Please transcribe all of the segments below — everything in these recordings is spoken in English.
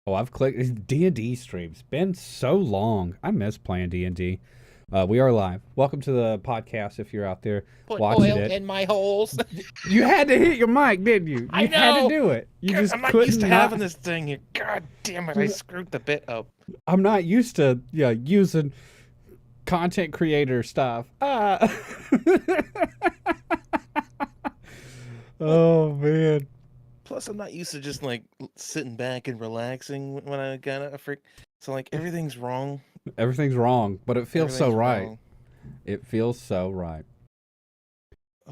Oh, I've clicked D&D streams. Been so long. I miss playing D&D. We are live. Welcome to the podcast if you're out there Put watching oil it. in my holes. You had to hit your mic, didn't you? I You had to know. do it. You God, just I'm not used couldn't to not. having this thing here. God damn it! I screwed the bit up. I'm not used to using content creator stuff. Well, Oh man. plus I'm not used to just like sitting back and relaxing when I got a freak. So like everything's wrong. Everything's wrong, but it feels so Everything's right. wrong. It feels so right.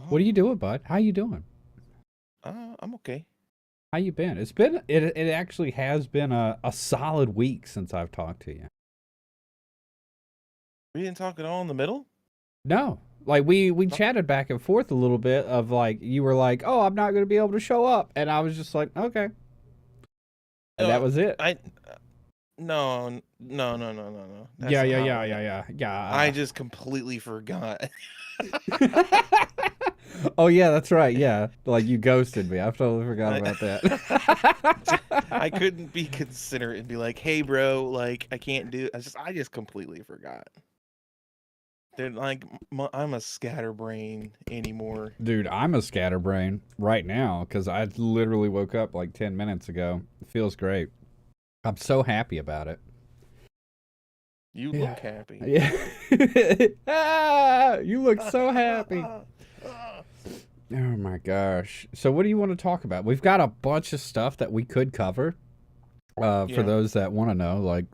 What are Oh, you doing, bud? How you doing? I'm okay. How you been? It actually has been a solid week since I've talked to you. We didn't talk at all in the middle. No. Like we Oh, chatted back and forth a little bit of like you were like, "Oh, I'm not going to be able to show up." And I was just like, "Okay." And that uh, was it. I no. That's Yeah, not yeah, how yeah, it yeah, happened. yeah. I Yeah. just completely forgot. Oh yeah, that's right. Yeah. Like you ghosted me. I totally forgot I, about that. I couldn't be considerate and be like, "Hey, bro, like I can't do." I just completely forgot. They're like, I'm a scatterbrain anymore. Dude, I'm a scatterbrain right now cuz I literally woke up like 10 minutes ago. It feels great. I'm so happy about it. You Yeah. look happy. Yeah. You look so happy. Oh my gosh. So what do you want to talk about? We've got a bunch of stuff that we could cover. For Yeah. those that want to know, like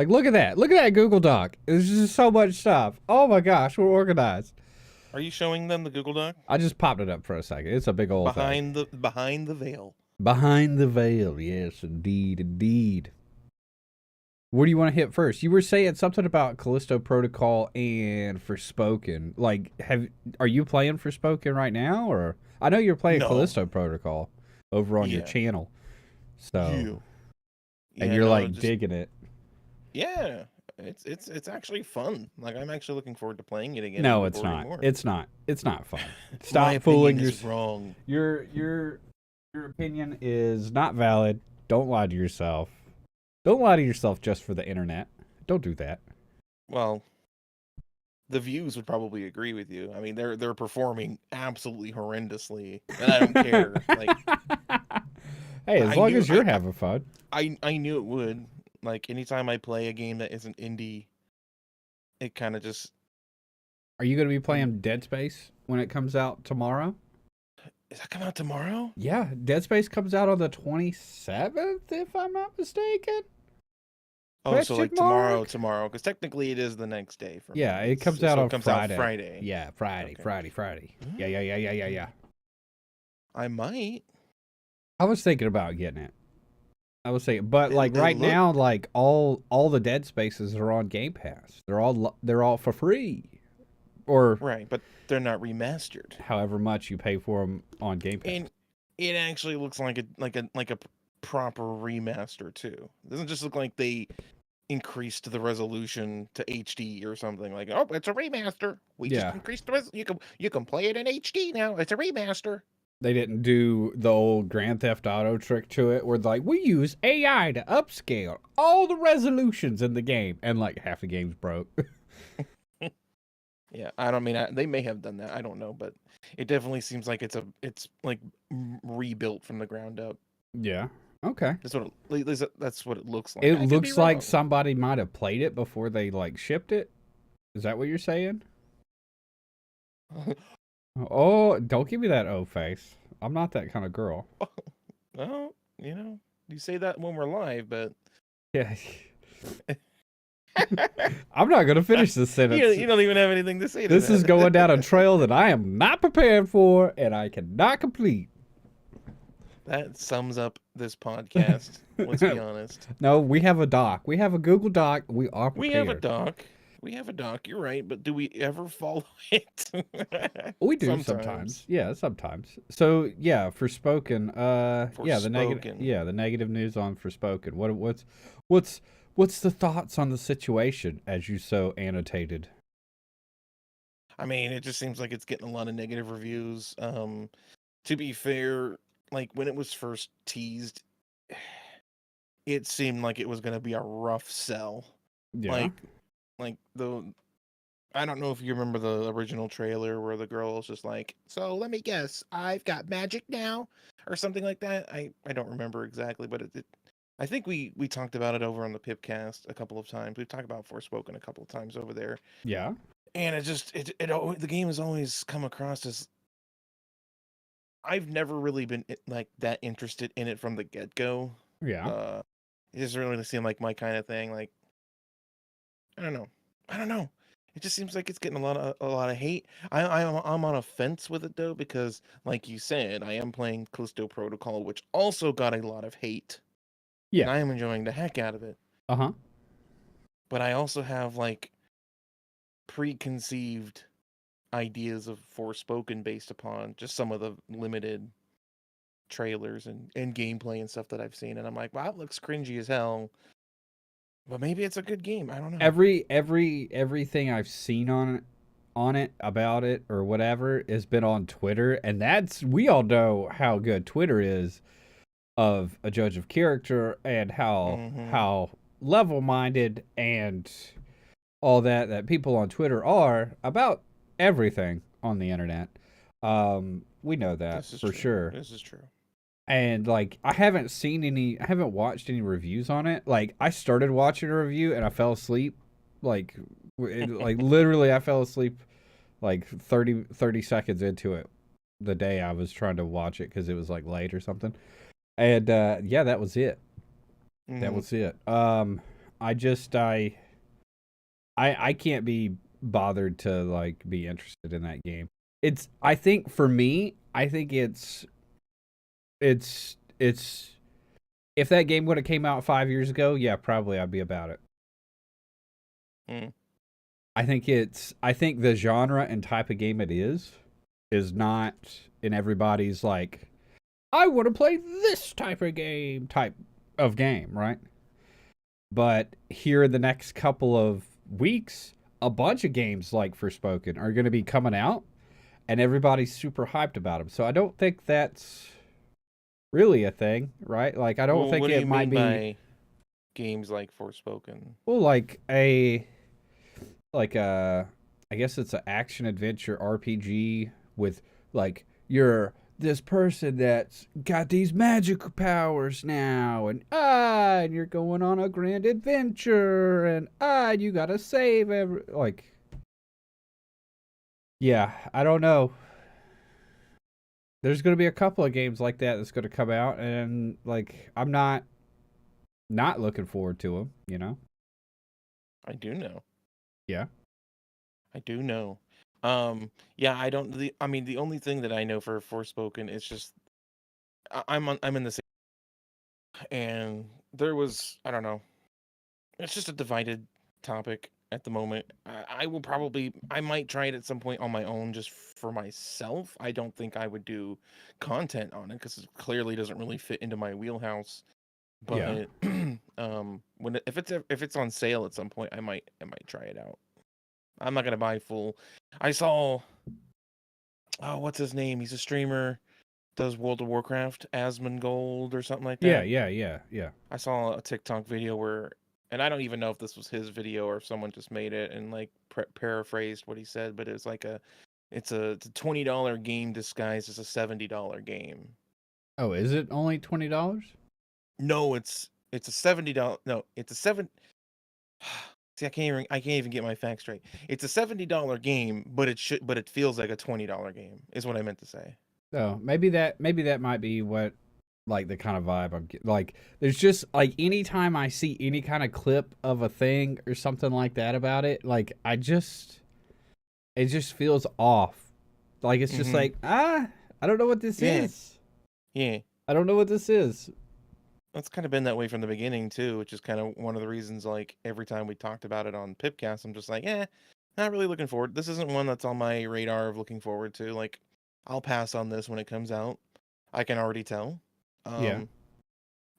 look at that. Look at that Google Doc. There's just so much stuff. Oh my gosh, we're organized. Are you showing them the Google Doc? I just popped it up for a second. It's a big old thing. Behind the veil. Behind the veil. Yes, indeed, indeed. Where do you want to hit first? You were saying something about Callisto Protocol and Forspoken. Like, are you playing Forspoken right now, or I know you're playing No. Callisto Protocol over on your Yeah. channel. So, You. and Yeah. you're No. like Just digging it. yeah. It's actually fun. Like I'm actually looking forward to playing it again and No, it's recording not. more. It's not. It's not fun. My Stop fooling opinion your is wrong. your opinion is not valid. Don't lie to yourself. Don't lie to yourself just for the internet. Don't do that. Well, the views would probably agree with you. I mean, they're performing absolutely horrendously, and I don't care. Like Hey, as I long knew as you're having fun. I knew it would. Like anytime I play a game that isn't indie, it kind of just Are you going to be um, playing Dead Space when it comes out tomorrow? is that coming out tomorrow? Yeah, Dead Space comes out on the 27th, if I'm not mistaken. Oh, so Question like mark? tomorrow, because technically it is the next day for Yeah, me. it It's comes out so on it comes out Friday. Friday. Yeah, Friday. Okay. Yeah. I might. I was thinking about getting it. I was thinking, but It, like it right look now, like all the Dead Spaces are on Game Pass. They're all for free, or right, but they're not remastered, however much you pay for them on Game Pass. and it actually looks like a proper remaster too. It doesn't just look like they increased the resolution to HD or something like, oh, it's a remaster. We just Yeah, increased the you can play it in HD now. It's a remaster. they didn't do the old Grand Theft Auto trick to it, where like we use AI to upscale all the resolutions in the game, and like half the game's broke. Yeah, I don't mean they may have done that. I don't know, but it definitely seems like it's like rebuilt from the ground up. Yeah. Okay. At least that's what it looks like. It I could be looks like wrong. somebody might have played it before they like shipped it. Is that what you're saying? Oh, don't give me that O face. I'm not that kind of girl. Well, you say that when we're live, but Yeah. I'm not going to finish this sentence. you don't even have anything to say to This that. is going down a trail that I am not prepared for and I cannot complete. That sums up this podcast. Let's be honest. No, we have a doc. We have a Google Doc. We are prepared. We have a doc. We have a doc. You're right, but do we ever follow it? We do sometimes. Sometimes. Yeah, sometimes. So yeah, Forspoken. Yeah, Forspoken. the negative news on Forspoken. What's the thoughts on the situation as you so annotated? I mean, it just seems like it's getting a lot of negative reviews. To be fair, like when it was first teased, it seemed like it was going to be a rough sell. Yeah. Like the I don't know if you remember the original trailer where the girl is just like, "So let me guess, I've got magic now," or something like that. I don't remember exactly, but I think we talked about it over on the Pipcast a couple of times. We've talked about Forspoken a couple of times over there, Yeah. and the game has always come across as I've never really been like that interested in it from the get go. Yeah. Uh, it doesn't really seem like my kind of thing. Like I don't know. I don't know. It just seems like it's getting a lot of hate. I'm on a fence with it though because, like you said, I am playing Callisto Protocol, which also got a lot of hate, and Yeah. I am enjoying the heck out of it. Uh-huh. But I also have like preconceived ideas of Forspoken based upon just some of the limited trailers and gameplay and stuff that I've seen, and I'm like, wow, it looks cringy as hell. But maybe it's a good game. I don't know. Everything I've seen on it about it or whatever has been on Twitter, and we all know how good Twitter is of a judge of character and Hmm. how level-minded and all that people on Twitter are about everything on the internet. We know that This is for true. sure. This is true. And like I haven't watched any reviews on it. Like I started watching a review and I fell asleep. Like like literally I fell asleep like 30 seconds into it the day I was trying to watch it cuz it was like late or something. And yeah, that was it. That Hmm. was it. I just I can't be bothered to like be interested in that game. I think for me, I think it's if that game would have came out 5 years ago, yeah, probably I'd be about it. Mm. I think the genre and type of game it is not in everybody's like I want to play this type of game, right? But here in the next couple of weeks, a bunch of games like Forspoken are going to be coming out, and everybody's super hyped about them. So I don't think that's really a thing, right? Like I don't Well, think what do it you might mean be by games like Forspoken? well like a I guess it's an action adventure RPG with like you're this person that's got these magical powers now and you're going on a grand adventure and you gotta save every like yeah, I don't know. There's gonna be a couple of games like that that's gonna come out and like I'm not looking forward to them, you know? I do know. Yeah. I do know. Yeah, I don't. I mean, the only thing that I know for Forspoken is just I'm in the same, and there was I don't know. It's just a divided topic at the moment. I will probably I might try it at some point on my own just for myself. I don't think I would do content on it because it clearly doesn't really fit into my wheelhouse. Yeah. But if it's on sale at some point, I might try it out. I'm not gonna buy full. I saw what's his name? He's a streamer, does World of Warcraft, Asmongold or something like Yeah, that. yeah, yeah, yeah. I saw a TikTok video where, and I don't even know if this was his video or if someone just made it and like paraphrased what he said, but it's a $20 game disguised as a $70 game. Oh, is it only $20? No, it's a $70. No, it's a seven. See, I can't even get my facts straight. It's a $70 game, but it feels like a $20 game. Is what I meant to say. Oh, maybe that might be what like the kind of vibe I'm getting. Like there's just like anytime I see any kind of clip of a thing or something like that about it, like it just feels off. Like it's just Mm-hmm. like, I don't know what this Yeah, is. yeah. I don't know what this is. That's kind of been that way from the beginning too, which is kind of one of the reasons. Like every time we talked about it on Pipcast, I'm just like, not really looking forward. This isn't one that's on my radar of looking forward to. Like, I'll pass on this when it comes out. I can already tell. Yeah.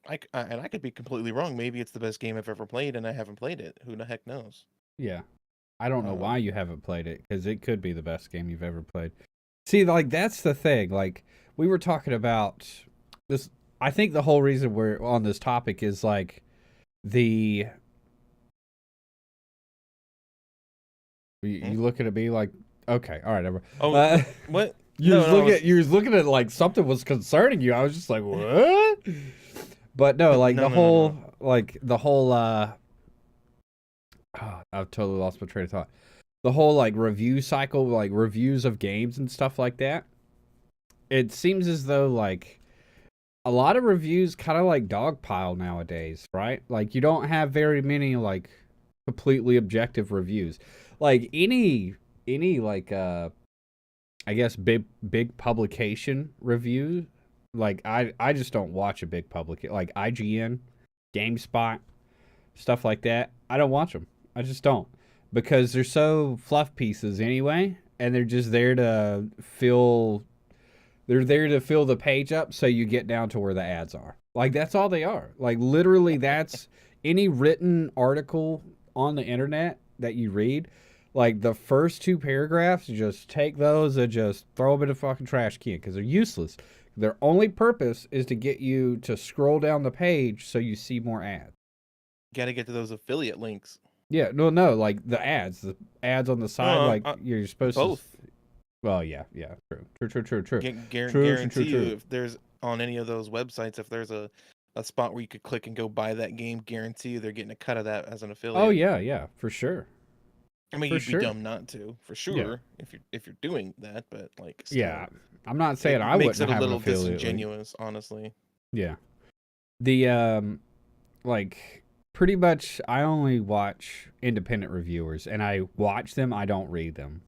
Um, and I could be completely wrong. Maybe it's the best game I've ever played, and I haven't played it. Who the heck knows? Yeah. I don't know why Um, you haven't played it cuz it could be the best game you've ever played. See, like that's the thing. Like we were talking about this I think the whole reason we're on this topic is like the Hmm? you looking at me like okay, all right, never. Oh, Uh, what? you No, was no, looking at you was looking at like something was concerning you. I was just like, what? But no, like no, no, no, no. the whole I've totally lost my train of thought. The whole like review cycle, like reviews of games and stuff like that. It seems as though like a lot of reviews kind of like dogpile nowadays, right? Like you don't have very many like completely objective reviews. Like any like I guess big publication review, like I just don't watch a big public like IGN, GameSpot, stuff like that. I don't watch them. I just don't because they're so fluff pieces anyway, and they're just there to fill. They're there to fill the page up so you get down to where the ads are. Like that's all they are. Like literally, that's any written article on the internet that you read. Like the first two paragraphs, just take those and just throw them in a fucking trash can because they're useless. Their only purpose is to get you to scroll down the page so you see more ads. Got to get to those affiliate links. Yeah, no, like the ads on the side, No, like you're supposed to. both. Well, yeah, true, Guarantee you, true. if there's on any of those websites, if there's a spot where you could click and go buy that game, guarantee you they're getting a cut of that as an Oh affiliate. yeah, for sure, I mean, for you'd be sure. dumb not to, for Yeah, sure, if you're doing that. But like, yeah. still, I'm not it saying I makes it wouldn't a have an little affiliate link. disingenuous, honestly. Yeah, the like pretty much I only watch independent reviewers, and I watch them. I don't read them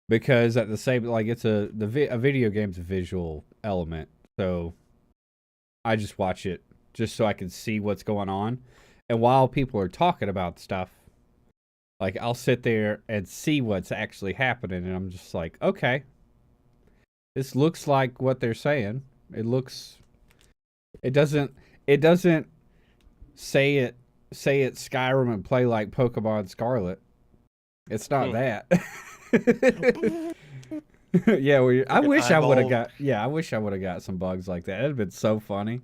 because at the same like it's a video game's a visual element, so I just watch it just so I can see what's going on. And while people are talking about stuff, like I'll sit there and see what's actually happening, and I'm just like, okay, this looks like what they're saying. It looks. It doesn't. It doesn't say it. Say it's Skyrim and play like Pokemon Scarlet. It's not Hmm. that. Yeah, I Freaking wish I would have eyeball. got. Yeah, I wish I would have got some bugs like that. It'd been so funny.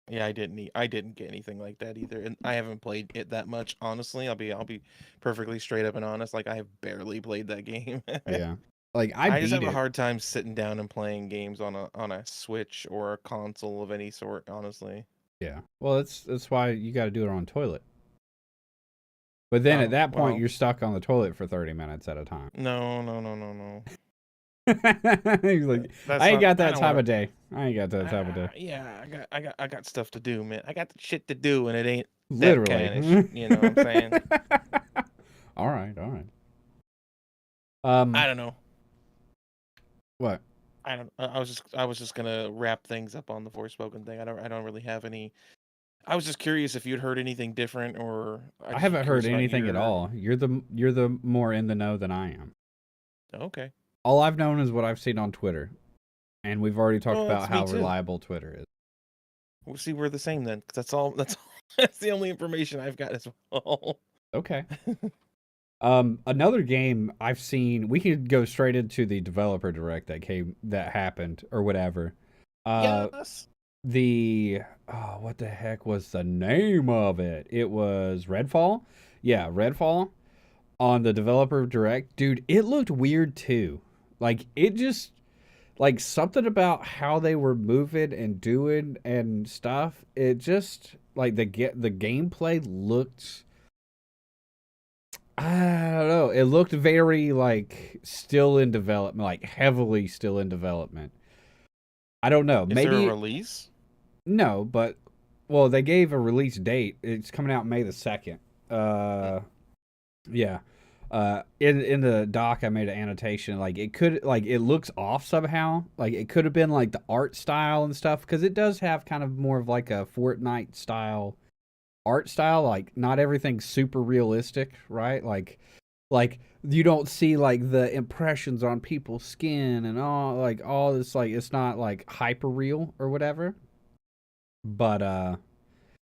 Yeah, I didn't get anything like that either, and I haven't played it that much. Honestly, I'll be perfectly straight up and honest. Like I have barely played that game. Yeah, like I I just beat have a it. hard time sitting down and playing games on a Switch or a console of any sort. Honestly. Yeah. Well, that's why you got to do it on toilet. But then at Oh that point, well. you're stuck on the toilet for 30 minutes at a time. No, no, no, no, no. He's like, That's I ain't not. got I that don't time want of day. I ain't got that time of day. Yeah, I got stuff to do, man. I got shit to do, and it ain't that Literally. kind of. You know what I'm saying? All right, all right. I don't know. What? I don't. I was just gonna wrap things up on the Forspoken thing. I don't really have any. I was just curious if you'd heard anything different, or I I just haven't heard curious about anything at your. all. You're the more in the know than I am. Okay. All I've known is what I've seen on Twitter, and we've already talked Well, about that's me how too. reliable Twitter is. We'll see, we're the same then. 'Cause that's all. That's all, that's the only information I've got as well. Okay. Another game I've seen. We could go straight into the developer direct that happened or whatever. Uh, Yes. the what the heck was the name of it? It was Redfall. Yeah, Redfall on the developer direct. Dude, it looked weird too. Like it just like something about how they were moving and doing and stuff. It just like the gameplay looked I don't know. It looked very like still in development, like heavily still in development. I don't know. Is there a Maybe release? no, but well, they gave a release date. It's coming out May the 2nd. Hmm. Yeah. In the doc I made an annotation like it could like it looks off somehow. Like it could have been like the art style and stuff cuz it does have kind of more of like a Fortnite style art style, like not everything's super realistic, right? Like you don't see like the impressions on people's skin and all this like it's not like hyper real or whatever. But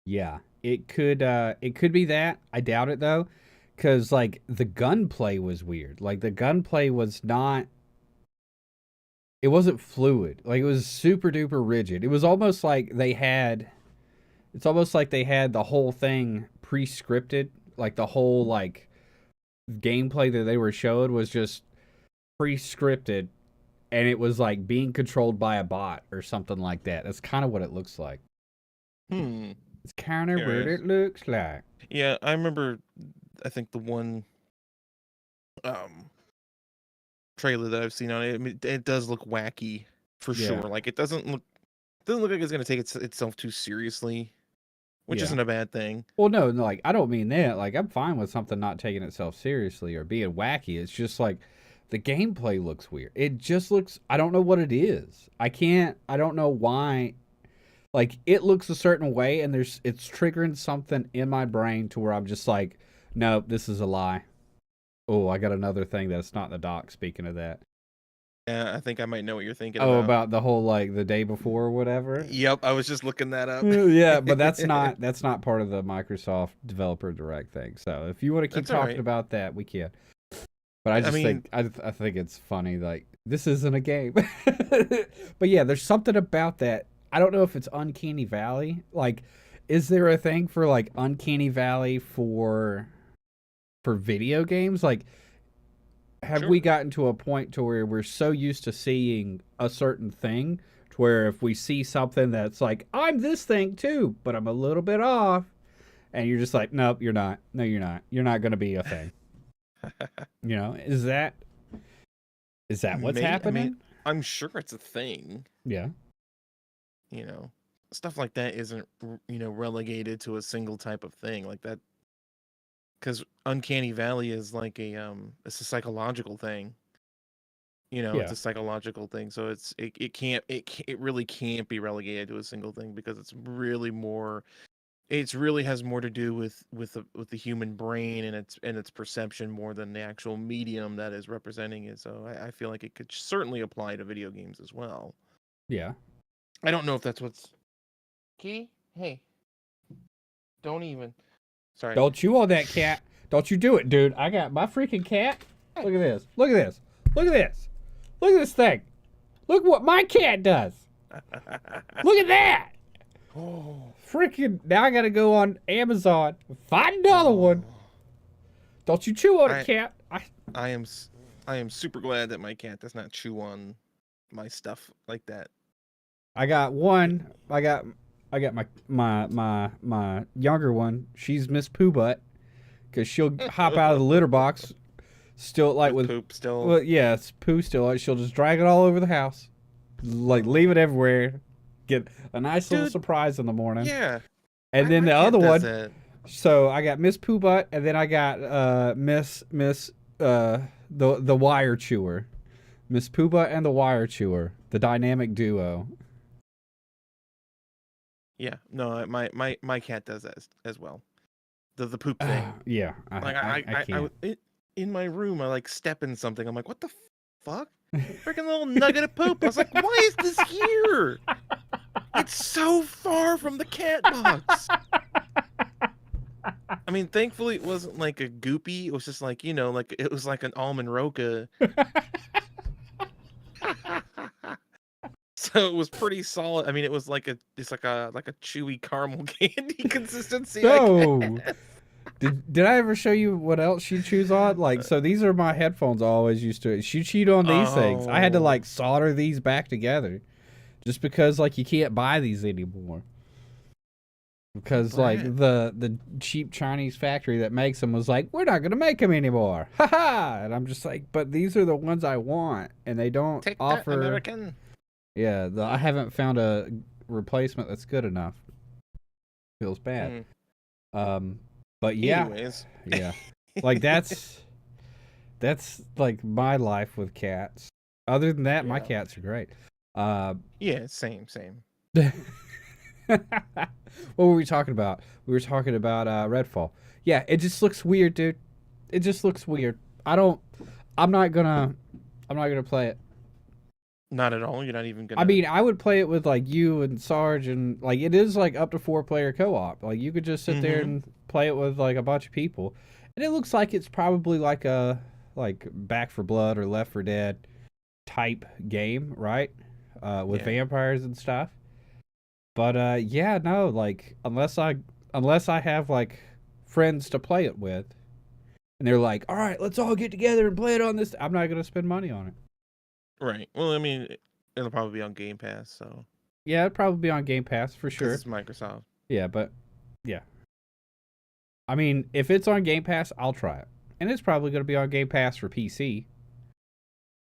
yeah, it could be that. I doubt it though cuz like the gunplay was weird. Like the gunplay was not it wasn't fluid. Like it was super duper rigid. It was almost like they had it's almost like they had the whole thing pre-scripted. Like the whole like gameplay that they were showed was just pre-scripted and it was like being controlled by a bot or something like that. That's kind of what it looks like. Hmm. It's kind of what Curious. it looks like. Yeah, I remember. I think the one um trailer that I've seen on it, I mean, it does look wacky for Yeah. sure. Like it doesn't look like it's gonna take itself too seriously, which Yeah. isn't a bad thing. Well, no, like I don't mean that. Like I'm fine with something not taking itself seriously or being wacky. It's just like the gameplay looks weird. It just looks I don't know what it is. I don't know why like it looks a certain way and it's triggering something in my brain to where I'm just like, no, this is a lie. Oh, I got another thing that's not in the doc speaking of that. Yeah, I think I might know what you're thinking Oh, about. about the whole like the day before or whatever. Yep, I was just looking that up. Yeah, but that's not part of the Microsoft Developer Direct thing. So if you want to keep That's all talking right. about that, we can. But I I just mean, think I think it's funny. Like this isn't a game. But yeah, there's something about that. I don't know if it's Uncanny Valley. Like, is there a thing for like Uncanny Valley for video games? Like, have sure. we gotten to a point to where we're so used to seeing a certain thing to where if we see something that's like I'm this thing too, but I'm a little bit off, and you're just like, nope, you're not. No, you're not. You're not going to be a thing. You know, is that what's I mean, happening? I'm sure it's a thing. Yeah. You know, stuff like that isn't relegated to a single type of thing like that. Because Uncanny Valley is like it's a psychological thing. It's Yeah. a psychological thing, so it really can't be relegated to a single thing because it's really has more to do with the human brain and its perception more than the actual medium that is representing it. So I feel like it could certainly apply to video games as well. Yeah. I don't know if that's what's key. Hey, don't even. Sorry. Don't chew on that cat. Don't you do it, dude. I got my freaking cat. Look at this. Look at this. Look at this. Look at this thing. Look what my cat does. Look at that. Oh, Freaking now I gotta go on Amazon and find another one. Don't you chew on it, I cat. I am I am super glad that my cat does not chew on my stuff like that. I got one. I got my younger one. She's Miss Pooh Butt because she'll hop out of the litter box, still like with poop still. well, yeah, it's poo still. Like, she'll just drag it all over the house, like leave it everywhere. Get a nice little Dude, surprise in the morning. Yeah, And then my the cat other does one. that. So I got Miss Pooh Butt, and then I got Miss the Wire Chewer, Miss Pooh Butt and the Wire Chewer, the dynamic duo. Yeah, no, my cat does that as well. The poop thing. Yeah, Like I can't. in my room, I like step in something. I'm like, what the fuck? Freaking little nugget of poop. I was like, why is this here? It's so far from the cat box. I mean, thankfully it wasn't like a goopy. It was just like like it was like an almond roca. So it was pretty solid. I mean, it was like it's like a chewy caramel candy consistency. No. Did I ever show you what else she chews on? Like, so these are my headphones I always used to. She chewed on these things. I had to like solder these back together, just because like you can't buy these anymore. Because like the cheap Chinese factory that makes them was like, we're not gonna make them anymore, haha. And I'm just like, but these are the ones I want, and they don't Take offer. that, American. Yeah, I haven't found a replacement that's good enough. Feels bad. But yeah, Anyways. yeah, like that's like my life with cats. Other than that, my cats are great. Yeah, same. What were we talking about? We were talking about Redfall. Yeah, it just looks weird, dude. It just looks weird. I'm not gonna play it. Not at all. You're not even gonna. I mean, I would play it with like you and Sarge, and like it is like up to 4-player co-op. Like you could just sit there and play it with like a bunch of people, and it looks like it's probably like a Back for Blood or Left for Dead type game, right? With Yeah. vampires and stuff. But yeah, no, like unless I have like friends to play it with, and they're like, all right, let's all get together and play it on this. I'm not gonna spend money on it. Right. Well, I mean, it'll probably be on Game Pass, so Yeah, it'd probably be on Game Pass for because sure. it's Microsoft. Yeah, but yeah, I mean, if it's on Game Pass, I'll try it, and it's probably gonna be on Game Pass for PC.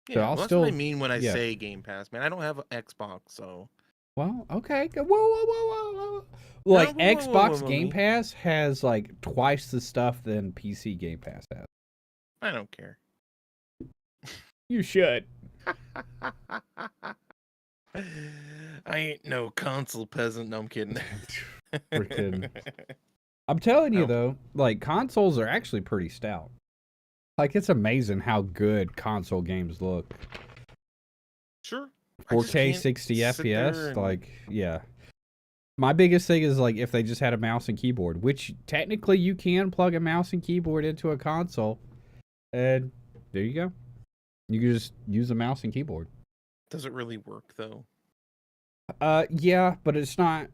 So Yeah, I'll well, that's what I still, mean when I yeah. say Game Pass, man. I don't have an Xbox, so Well, okay. Whoa, whoa, whoa, whoa, whoa. no. Like Xbox Game Pass has like twice the stuff than PC Game Pass has. I don't care. You should. I ain't no console peasant. No, I'm kidding. Freaking. I'm telling you Oh. though, like consoles are actually pretty stout. Like it's amazing how good console games look. Sure. 4K 60 sit there FPS, and- like yeah. My biggest thing is like if they just had a mouse and keyboard, which technically you can plug a mouse and keyboard into a console, and there you go. You can just use a mouse and keyboard. Does it really work though? Yeah, but it's not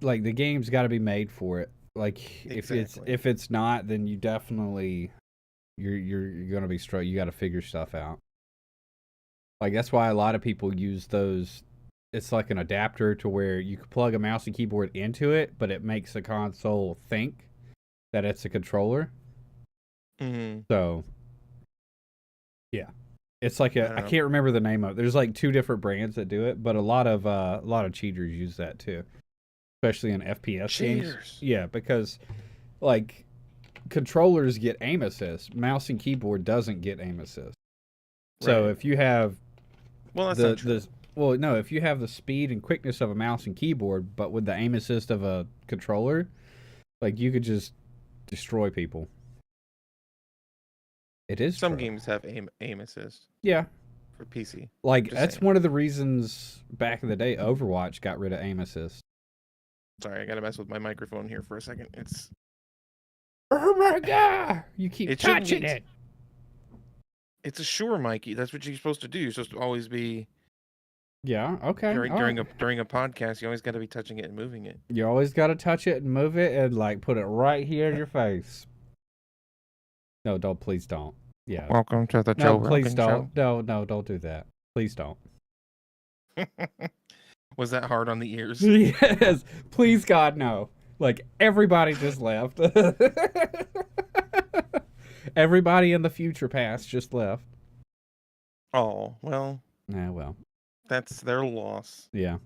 like the game's got to be made for it. Like Exactly. if it's not, then you definitely you're gonna be straight. You got to figure stuff out. Like that's why a lot of people use those. It's like an adapter to where you can plug a mouse and keyboard into it, but it makes the console think that it's a controller. Mm-hmm. So, yeah, it's like I know. can't remember the name of it. There's like two different brands that do it, but a lot of cheaters use that too, especially in FPS games. Cheaters. Yeah, because like controllers get aim assist, mouse and keyboard doesn't get aim assist. So Right. if you have Well, that's not true. well, no, if you have the speed and quickness of a mouse and keyboard, but with the aim assist of a controller, like you could just destroy people. It is Some true. games have aim assist Yeah, for PC. like Just that's saying. one of the reasons back in the day Overwatch got rid of aim assist. Sorry, I gotta mess with my microphone here for a second. It's Oh my god! You keep It shouldn't touching be- it. it's a sure, Mikey. That's what you're supposed to do. You're supposed to always be Yeah. Okay. during all during right. a podcast. You always got to be touching it and moving it. You always got to touch it and move it and like put it right here in your face. No, don't. Please don't. Yeah. Welcome to the No, please don't. No, don't do that. Please don't. Was that hard on the ears? Yes. Please, God, no. Like, everybody just left. Everybody in the future past just left. Oh, well, Nah, well. that's their loss Yeah.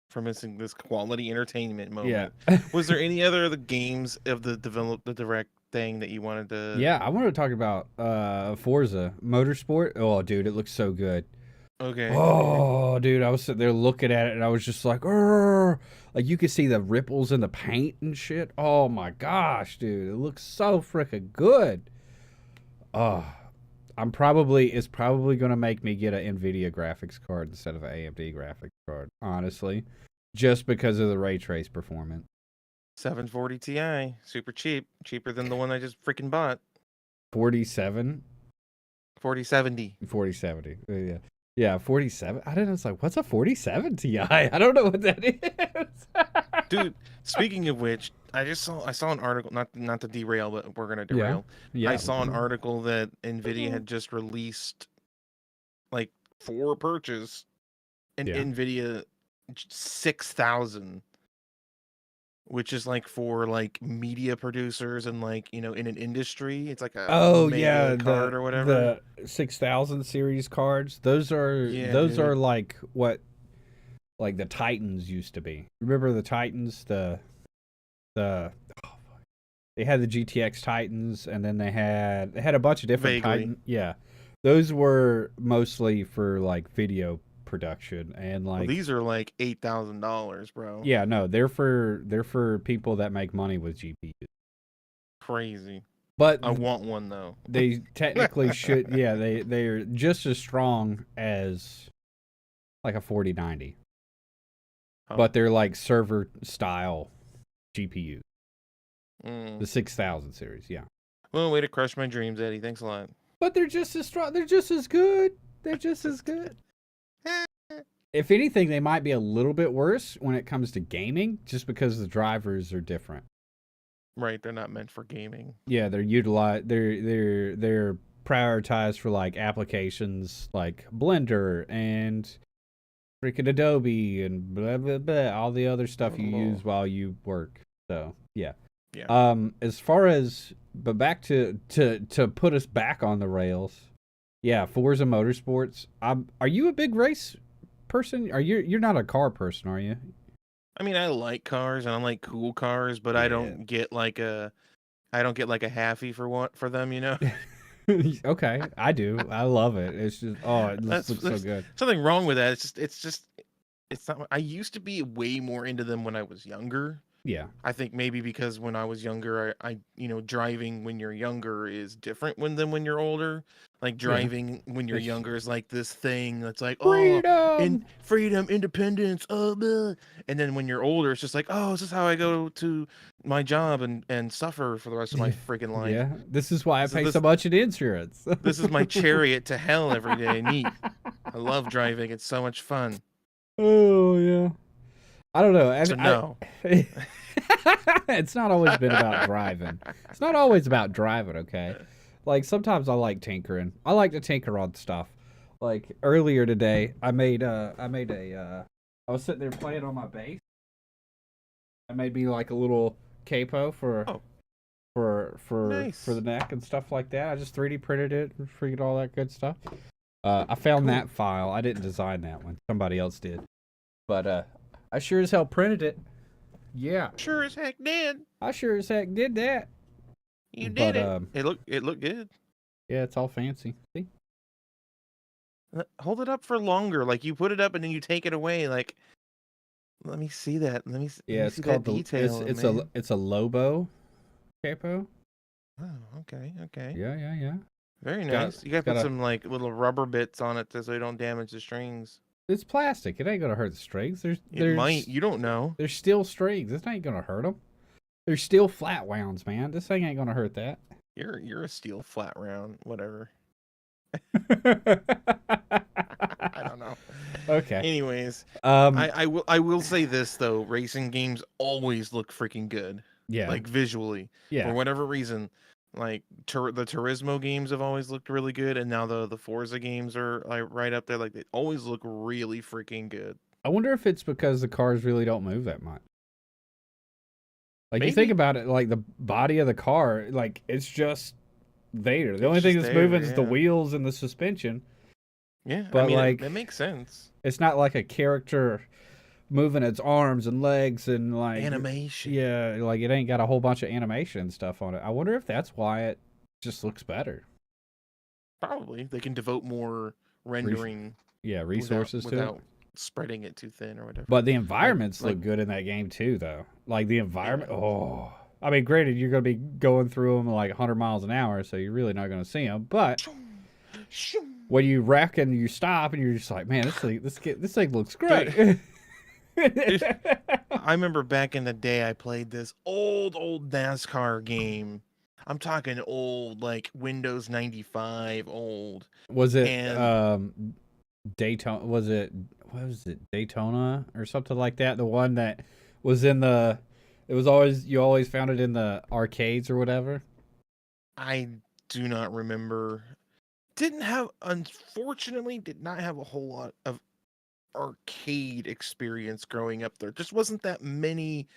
for missing this quality entertainment moment. Yeah. Was there any other of the games of the direct thing that you wanted to? Yeah, I wanted to talk about Forza Motorsport. Oh, dude, it looks so good. Okay. Oh, dude, I was sitting there looking at it, and I was just like, "Arr!" Like you could see the ripples in the paint and shit. Oh my gosh, dude, it looks so freaking good. Oh, it's probably gonna make me get an NVIDIA graphics card instead of an AMD graphics card, honestly, just because of the ray trace performance. 740 Ti, super cheap, cheaper than the one I just freaking bought. 47, 4070. 4070, yeah. Yeah, 47. I don't know. It's like, what's a 47 Ti? I don't know what that is. Dude, speaking of which, I saw an article, not to derail, but we're gonna derail. Yeah. I saw an article that Nvidia had just released, like for purchase, an Yeah. Nvidia 6000, which is like for like media producers and like in an industry. It's like a Oh mega yeah, card or whatever. the 6000 series cards. Those are Yeah, those dude. are like what like the Titans used to be. Remember the Titans? They had the GTX Titans, and then they had a bunch of different Vaguely. Titans. Yeah, those were mostly for like video production and Well, like these are like $8,000, bro. yeah, no, they're for people that make money with GPUs. Crazy. But I want one though. they technically should. Yeah, they're just as strong as like a 4090, Oh. but they're like server style GPUs. Mm. The 6000 series, yeah. Well, way to crush my dreams, Eddie. Thanks a lot. But they're just as strong. They're just as good. They're just as good. If anything, they might be a little bit worse when it comes to gaming, just because the drivers are different. Right, they're not meant for gaming. Yeah, they're prioritized for like applications like Blender and freaking Adobe and blah blah blah, all the other stuff you use while you work. So yeah. Yeah. As far as but back to put us back on the rails. Yeah, Forza Motorsports. Are you a big race person? You're not a car person, are you? I mean, I like cars and I like cool cars, but I Yeah. don't get like a halfie for them, you know? Okay, I do. I love it. It's just it just That's looks so there's good. something wrong with that. It's not. I used to be way more into them when I was younger. Yeah. I think maybe because when I was younger, driving when you're younger is different than when you're older. Like Yeah. driving when you're It's younger is like this thing that's like, oh, in freedom. freedom, independence, blah. And then when you're older, it's just like, oh, this is how I go to my job and suffer for the rest of my Yeah. freaking life. Yeah. This is why I This is pay so this much in insurance. this is my chariot to hell every day. Neat. I love driving. It's so much fun. Oh yeah. I don't know. So no. It's not always been about driving. It's not always about driving, okay? Like sometimes I like tinkering. I like to tinker on stuff. Like earlier today, I was sitting there playing on my bass. I made me like a little capo Oh, for nice. the neck and stuff like that. I just 3D printed it and freaking all that good stuff. I found Cool. that file. I didn't design that one. Somebody else did. But I sure as hell printed it. Yeah. Sure as heck did. I sure as heck did that. You But did it. It looked good. yeah, it's all fancy. See? Hold it up for longer. Like you put it up and then you take it away. Like, let me see that. Let Yeah, me it's see that called detail, man. it's a Lobo capo. Oh, okay, okay. Yeah, yeah, yeah. Very Got nice. You gotta got put a some like little rubber bits on it so you don't damage the strings. It's plastic. It ain't gonna hurt the strings. It might. You don't know. There's still strings. This ain't gonna hurt them. There's still flat wounds, man. This thing ain't gonna hurt that. You're a steel flat round. Whatever. I don't know. Okay. Anyways, Um. I will say this though, racing games always look freaking good. Yeah. Like visually. Yeah. For whatever reason. Like the Turismo games have always looked really good, and now the Forza games are like right up there. Like they always look really freaking good. I wonder if it's because the cars really don't move that much. Like you think Maybe. about it, like the body of the car, like it's just there. The It's only thing just that's there, moving is the yeah. wheels and the suspension. Yeah, I But mean like, it makes sense. it's not like a character moving its arms and legs and like Animation. yeah, like it ain't got a whole bunch of animation and stuff on it. I wonder if that's why it just looks better. Probably they can devote more rendering Yeah, without resources to it. without spreading it too thin or whatever. But the environments Like look good in that game too, though. Like the environment. yeah. Oh, I mean, granted, you're gonna be going through them like 100 miles an hour, so you're really not gonna see them. But when you wreck and you stop, and you're just like, man, this thing looks great. I remember back in the day, I played this old NASCAR game. I'm talking old, like Windows 95 old. Was it And Daytona? Was it what was it Daytona or something like that? The one that was in the. It was always you always found it in the arcades or whatever. I do not remember. Unfortunately, did not have a whole lot of arcade experience growing up there. Just wasn't that many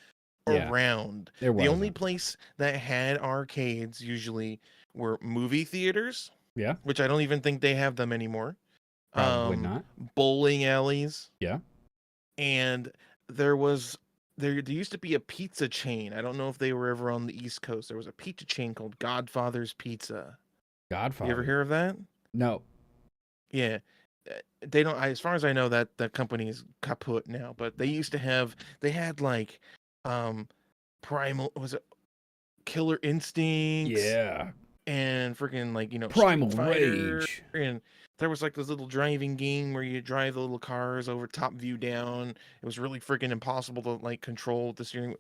Yeah, around. there The only wasn't. place that had arcades usually were movie theaters, Yeah, which I don't even think they have them anymore. probably not. Bowling alleys, Yeah, and there used to be a pizza chain. I don't know if they were ever on the East Coast. There was a pizza chain called Godfather's Pizza. You ever Godfather. hear of that? No. Yeah. They don't as far as I know that the company is kaput now, but they had like primal was it Killer Instincts Yeah. and freaking like, Primal Street Fighter, Rage. and there was like this little driving game where you drive the little cars over top view down. It was really freaking impossible to like control the steering.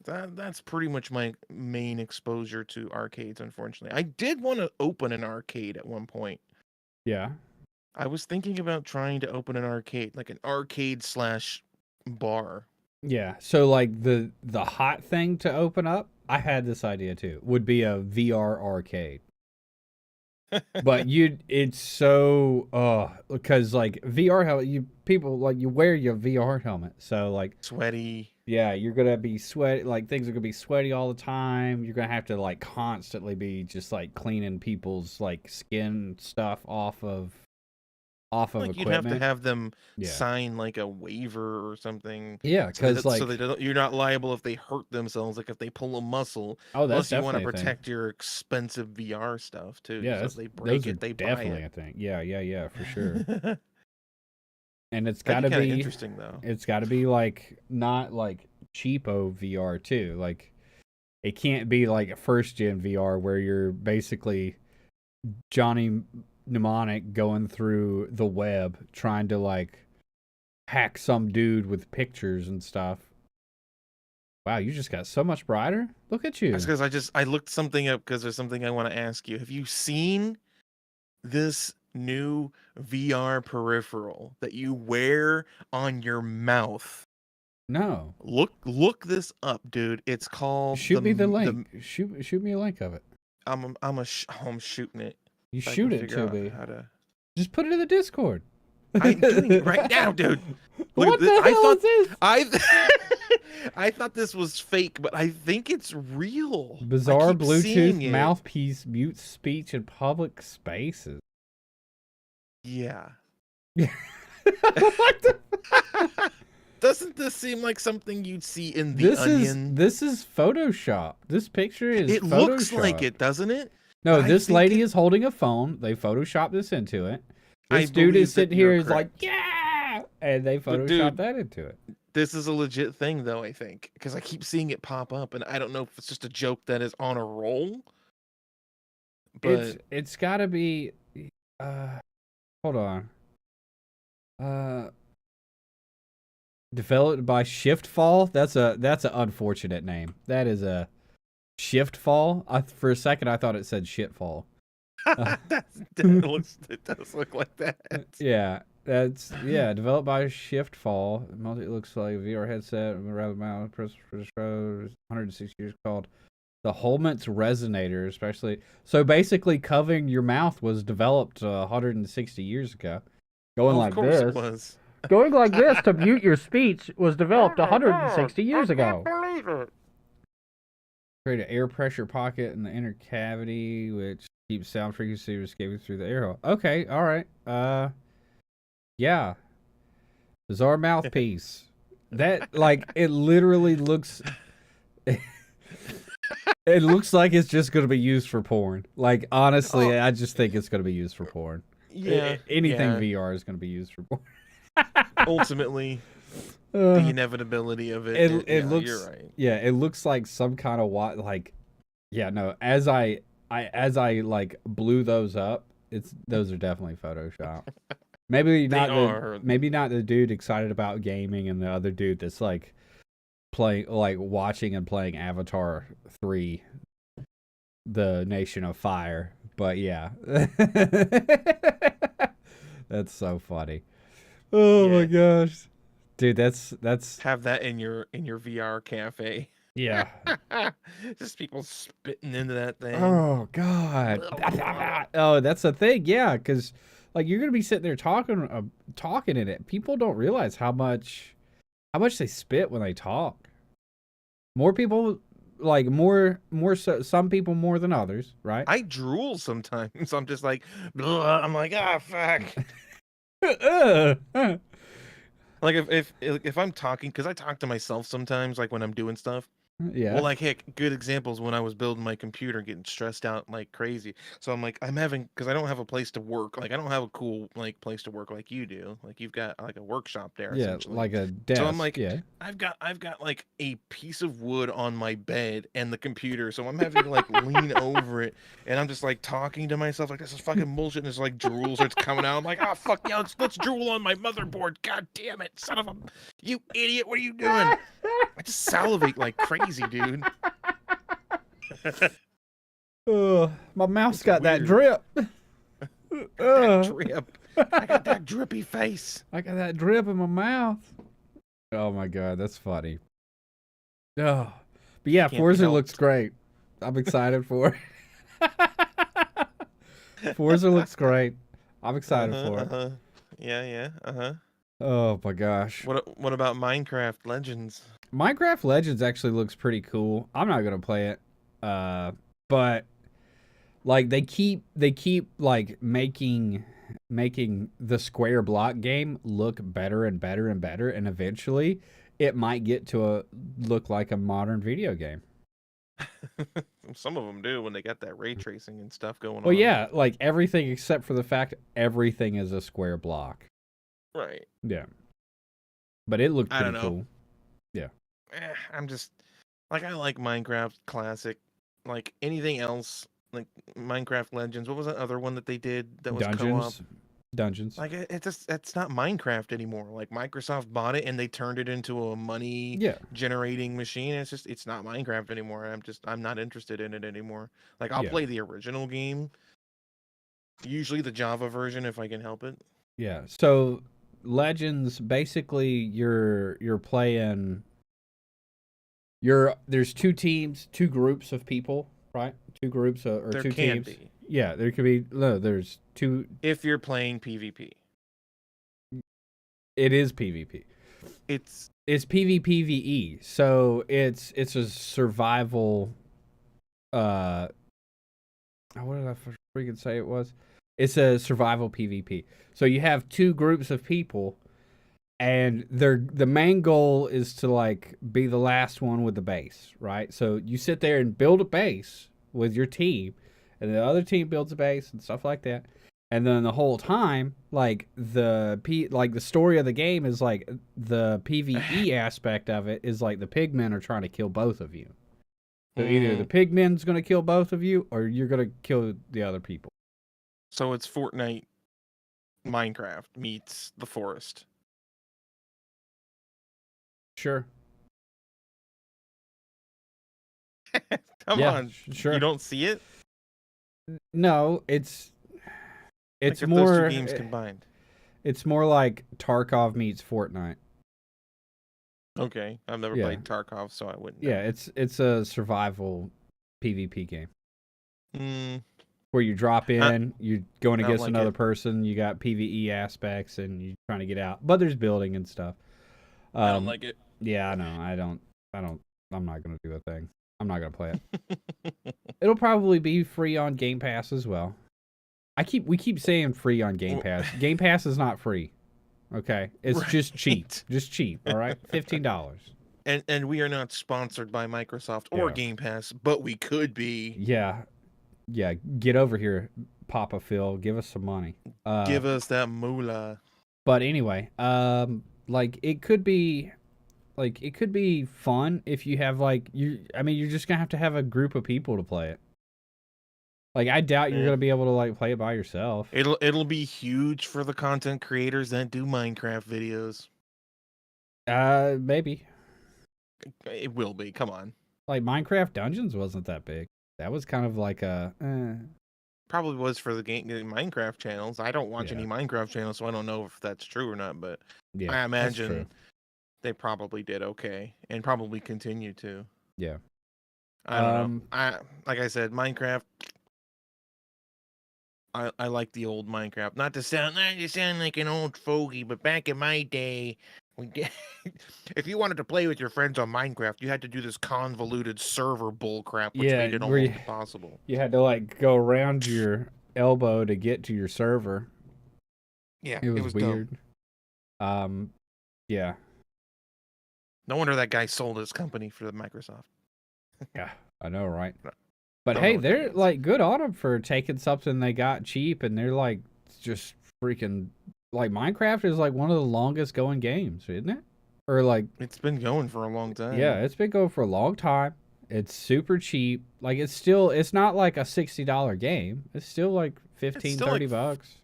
That's pretty much my main exposure to arcades, unfortunately. I did want to open an arcade at one point. Yeah. I was thinking about trying to open an arcade, like an arcade slash bar. Yeah. So like the hot thing to open up, I had this idea too. Would be a VR arcade. But it's so because like VR you people like you wear your VR helmet. So like Sweaty. yeah, you're gonna be sweaty. Like things are gonna be sweaty all the time. You're gonna have to like constantly be just like cleaning people's like skin stuff off of Like you'd have to equipment. have them Yeah, sign like a waiver or something, yeah, so because so they like don't, you're not liable if they hurt themselves, like if they pull a muscle. oh, that's Plus, you want to definitely a thing. protect your expensive VR stuff too. Yeah, So if they those break are it, they buy definitely it. a thing. Yeah, yeah, yeah, for sure. And That'd be kind of interesting though. it's got to be like not like cheapo VR too. Like it can't be like first gen VR where you're basically Johnny Mnemonic going through the web trying to like hack some dude with pictures and stuff. Wow, you just got so much brighter. Look at you. That's because I looked something up because there's something I want to ask you. Have you seen this new VR peripheral that you wear on your mouth? No, Look this up, dude. It's called shoot me the the link. Shoot me a link of it. I'm shooting it. You If I can shoot it figure to out me. how to. Just put it in the Discord. I'm doing it right now, dude. Look What at this. the hell is this? I thought this was fake, but I think it's real. I Bizarre keep seeing Bluetooth it. mouthpiece mutes speech in public spaces. Yeah. What the- Doesn't this seem like something you'd see in The this Onion? is Photoshop. This picture is It Photoshop. looks like it, doesn't it? No, I this think lady is holding a phone. They photoshopped this into it. This dude believe is sitting that here you're is like, correct. yeah, and they But photoshopped dude, that into it. this is a legit thing, though, I think, because I keep seeing it pop up, and I don't know if it's just a joke that is on a roll. But It's got to be. Hold on. Developed by Shiftfall. That's an unfortunate name. That is a Shiftfall. For a second, I thought it said Shitfall. it does look like that. Yeah, developed by Shiftfall. It looks like a VR headset, rather mild, press 160 years called the Holmans Resonator, especially. So basically, covering your mouth was developed 160 years ago. Going like course it this. was. Going like this to mute your speech was developed 160 years ago. I can't believe it. Create an air pressure pocket in the inner cavity, which keeps sound frequency escaping through the air hole. Okay, all right. Yeah. Bizarre mouthpiece. That like it literally looks. It looks like it's just going to be used for porn. Like honestly, I just think it's going to be used for porn. Yeah. Anything yeah. VR is going to be used for porn. Ultimately, the inevitability of it. It yeah, looks. You're right. Yeah, it looks like some kind of like. Yeah, no. As I like blew those up, those are definitely Photoshop. Maybe not the dude excited about gaming and the other dude that's like watching and playing Avatar 3, The Nation of Fire. But yeah. That's so funny. Oh my gosh. Dude, that's have that in your VR cafe. Yeah. Just people spitting into that thing. Oh god. Oh, that's the thing. Yeah, because like you're gonna be sitting there talking in it. People don't realize how much they spit when they talk. More people, like more so, some people more than others, right? I drool sometimes. I'm just like, I'm like, fuck. Like if I'm talking, because I talk to myself sometimes, like when I'm doing stuff. Yeah. Well, like, heck, good examples when I was building my computer, getting stressed out like crazy. So I'm like, because I don't have a place to work. Like, I don't have a cool like place to work like you do. Like, you've got like a workshop there. Yeah, like a desk. So I'm like, yeah. I've got like a piece of wood on my bed and the computer. So I'm having to like lean over it, and I'm just like talking to myself like, this is fucking bullshit. And it's like drool starts coming out. I'm like, fuck yeah, let's drool on my motherboard. God damn it, son of a, you idiot! What are you doing? I just salivate like crazy, dude. My mouth's got that weird. drip. That drip. I got that drippy face. I got that drip in my mouth. Oh my god, that's funny. Oh, but yeah, Can't be Forza looks helped. great. I'm excited for it. Forza looks great. I'm excited for it. Yeah. Oh my gosh. What about Minecraft Legends? Minecraft Legends actually looks pretty cool. I'm not gonna play it, but like they keep like making the square block game look better and better and better, and eventually it might get to look like a modern video game. Some of them do when they got that ray tracing and stuff going Well, on. yeah, like everything except for the fact everything is a square block. Right. Yeah, but it looked I pretty don't know. cool. Yeah, I'm just like I like Minecraft Classic. Like anything else, like Minecraft Legends. What was that other one that they did that was co-op? dungeons. Like it's not Minecraft anymore. Like Microsoft bought it and they turned it into a money Yeah, generating machine. It's not Minecraft anymore. I'm not interested in it anymore. Like I'll yeah, play the original game, usually the Java version if I can help it. yeah. So Legends, basically, you're playing. There's two teams, two groups of people, right? Two groups or There two can teams. be Yeah, there could be. No, there's two. if you're playing PvP. It is PvP. It's It's PvPvE. So it's a survival. What did I freaking say it was? It's a survival PvP. So you have two groups of people, and the main goal is to like be the last one with the base, right? So you sit there and build a base with your team, and the other team builds a base and stuff like that. And then the whole time, like the story of the game is like the PvE aspect of it is like the pigmen are trying to kill both of you. So either the pigmen's gonna kill both of you, or you're gonna kill the other people. so it's Fortnite Minecraft meets the forest. Sure. Come Yeah. on, you Sure. don't see it? No, it's Like if those two more games combined. it's more like Tarkov meets Fortnite. Okay, I've never Yeah. played Tarkov, so I wouldn't know. Yeah, it's a survival PvP game Mm, where you drop I, in, you're going I don't against like another it. person, you got PvE aspects, and you're trying to get out. But there's building and stuff. I don't Um, like it. yeah, I know. I'm not gonna do a thing. I'm not gonna play it. It'll probably be free on Game Pass as well. We keep saying free on Game Pass. Game Pass is not free. Okay, it's just cheap. Right. Just cheap. All right, $15. And we are not sponsored by Microsoft or Yeah, Game Pass, but we could be. yeah, yeah. Get over here, Papa Phil. Give us some money. Give us that moolah. But anyway, like it could be fun if you have like you. I mean, you're just gonna have to have a group of people to play it. Like, I doubt you're Mm. gonna be able to like play it by yourself. It'll be huge for the content creators that do Minecraft videos. Maybe. It will be. Come on. Like Minecraft Dungeons wasn't that big. That was kind of like a. Probably was for the Minecraft channels. I don't watch Yeah. any Minecraft channels, so I don't know if that's true or not. But Yeah, I that's true. imagine they probably did okay and probably continue to. Yeah. I don't know. Like I said, Minecraft. I like the old Minecraft. Not to sound like an old fogey, but back in my day, we did, if you wanted to play with your friends on Minecraft, you had to do this convoluted server bullcrap, which Yeah, made it where almost impossible. you had to like go around your elbow to get to your server. Yeah, It it was was weird. dumb. Yeah. No wonder that guy sold his company for Microsoft. Yeah, I know, right? But Don't know hey, what that they're means. like good on them for taking something they got cheap, and they're like just freaking like Minecraft is like one of the longest going games, isn't it? Or like It's been going for a long time. yeah, it's been going for a long time. It's super cheap. Like it's not like a $60 game. It's still like It's 15, still 30 like bucks.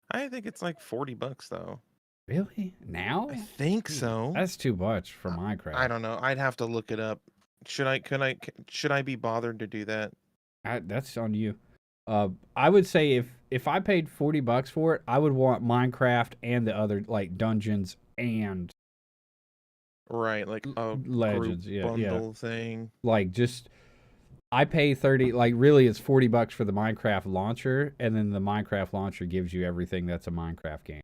I think it's like $40 though. Really? Now? I think Jeez, so. that's too much for I Minecraft. I don't know. I'd have to look it up. Should I be bothered to do that? That's on you. I would say if I paid $40 for it, I would want Minecraft and the other like dungeons and Right, like a group legends. Yeah, yeah. bundle thing. Like just I pay 30, like really it's $40 for the Minecraft launcher, and then the Minecraft launcher gives you everything that's a Minecraft game.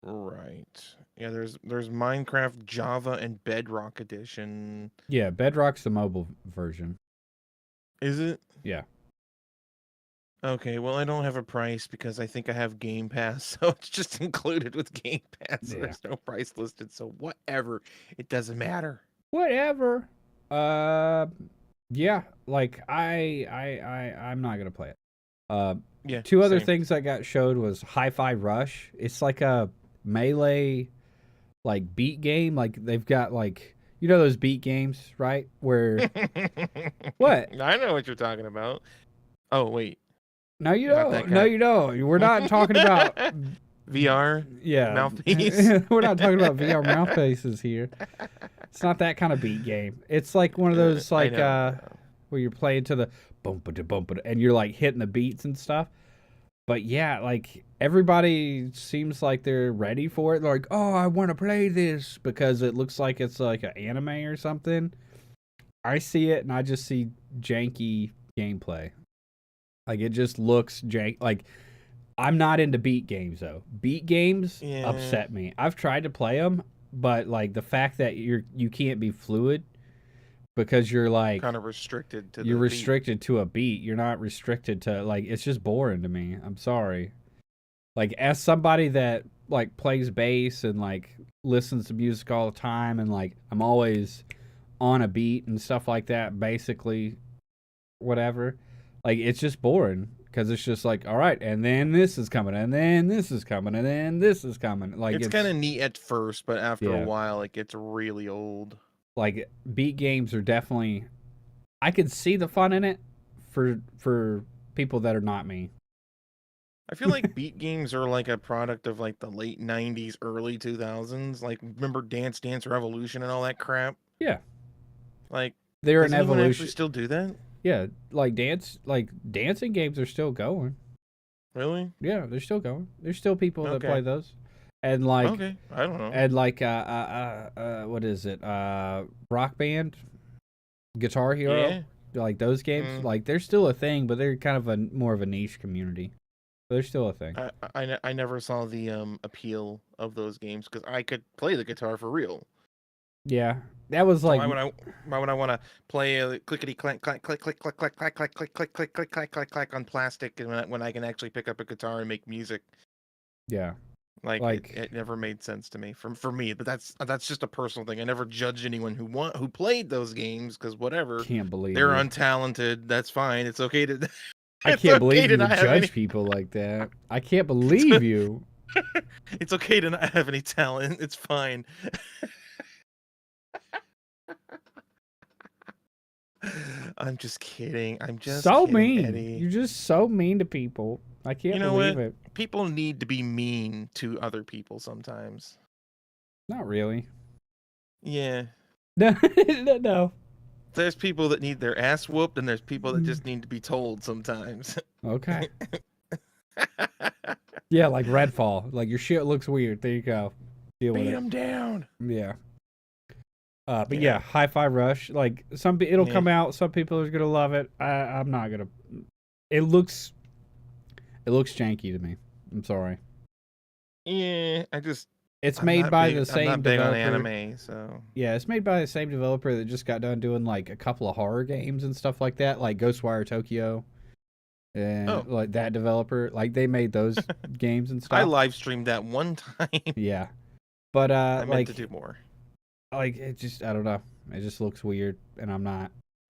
Right. Yeah, there's Minecraft Java and Bedrock edition. Yeah, Bedrock's the mobile version. Is it? Yeah. Okay, well I don't have a price because I think I have Game Pass, so it's just included with Game Pass. So Yeah. there's no price listed, so whatever. It doesn't matter. Whatever. Yeah, like I'm not gonna play it. Yeah. Two other Same. things that got showed was Hi-Fi Rush. It's like a melee like beat game. Like they've got like those beat games, right? Where what? I know what you're talking about. Oh wait, No, you not that don't. No, guy. you don't. We're not talking about VR yeah mouthpiece. We're not talking about VR mouthpieces here. It's not that kind of beat game. It's like one of those I like know. where you're playing to the bump and you're like hitting the beats and stuff. But yeah, like everybody seems like they're ready for it. They're like, oh, I want to play this because it looks like it's like an anime or something. I see it and I just see janky gameplay. Like it just looks jank. Like I'm not into beat games though. Beat games Yeah. upset me. I've tried to play them, but like the fact that you can't be fluid because you're like Kind of restricted to you're the beat. restricted to a beat. You're not restricted to like it's just boring to me. I'm sorry. Like as somebody that like plays bass and like listens to music all the time and like I'm always on a beat and stuff like that, basically whatever. Like it's just boring because it's just like all right, and then this is coming, and then this is coming, and then this is coming. Like It's kind of neat at first, but after a yeah. while, it gets really old. Like beat games are definitely I could see the fun in it for people that are not me. I feel like beat games are like a product of like the late 90s, early 2000s. Like, remember Dance Dance Revolution and all that crap? Yeah. Like, They're does an anyone evolution. actually still do that? Yeah, like dancing games are still going. Really? Yeah, they're still going. There's still people that Okay. play those. And like Okay, I don't know. and like what is it? Rock Band, Guitar Hero, Yeah. like those games, like they're still a thing, but they're kind of a more of a niche community. But they're still a thing. I never saw the appeal of those games because I could play the guitar for real. Yeah, that was So like why would I want to play a clickety clack clack click click click click click click click click click click click click click on plastic and when I can actually pick up a guitar and make music? yeah, Like it never made sense to me for me, but that's just a personal thing. I never judged anyone who played those games because whatever, can't believe they're you. untalented. That's fine. It's okay to. I It's can't okay believe to you not would have any. judge people like that. I can't believe you. It's okay to not have any talent. It's fine. I'm just kidding. I'm just So kidding, mean. Eddie. You're just so mean to people. I can't You know believe what? it. People need to be mean to other people sometimes. Not really. Yeah. No, no. There's people that need their ass whooped, and there's people that just need to be told sometimes. Okay. Yeah, like Redfall. Like your shit looks weird. There you go. Deal with Beat it. them down. Yeah. But yeah, Hi-Fi Rush. Like it'll come out. Some people are gonna love it. I'm not gonna. It looks janky to me. I'm sorry. Yeah, It's I'm made not by big, the I'm same not big developer. on anime, so Yeah, it's made by the same developer that just got done doing like a couple of horror games and stuff like that, like Ghostwire Tokyo, and like that developer. Like they made those games and stuff. I live streamed that one time. Yeah, but I meant to do more. Like it just, I don't know. It just looks weird, and I'm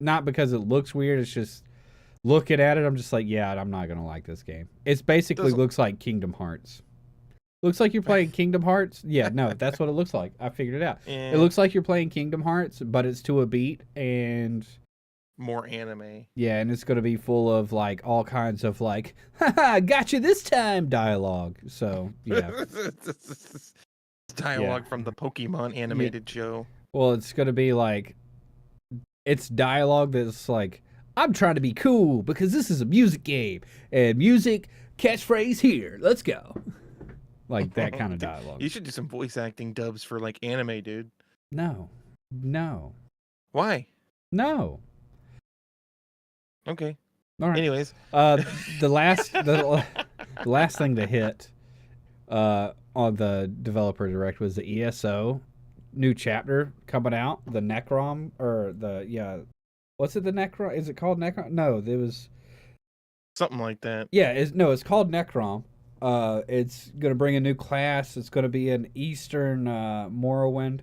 not because it looks weird. It's just looking at it, I'm just like, yeah, I'm not gonna like this game. It's basically looks like Kingdom Hearts. Looks like you're playing Kingdom Hearts. Yeah, no, that's what it looks like. I figured it out. Yeah. It looks like you're playing Kingdom Hearts, but it's to a beat and more anime. Yeah, and it's gonna be full of like all kinds of like, haha, got you this time dialogue. So yeah. Dialogue from the Pokemon animated show. Well, it's gonna be like it's dialogue that's like, I'm trying to be cool because this is a music game and music catchphrase here. Let's go. Like that kind of Dude, dialogue. you should do some voice acting dubs for like anime, dude. No, no, Why? no. Okay. All right. Anyways. The last thing to hit on the developer direct was the ESO new chapter coming out. The Necrom or what's it? The Necrom? Is it called Necrom? No, it was Something like that. yeah. It's called Necrom. It's gonna bring a new class. It's gonna be an Eastern Morrowind.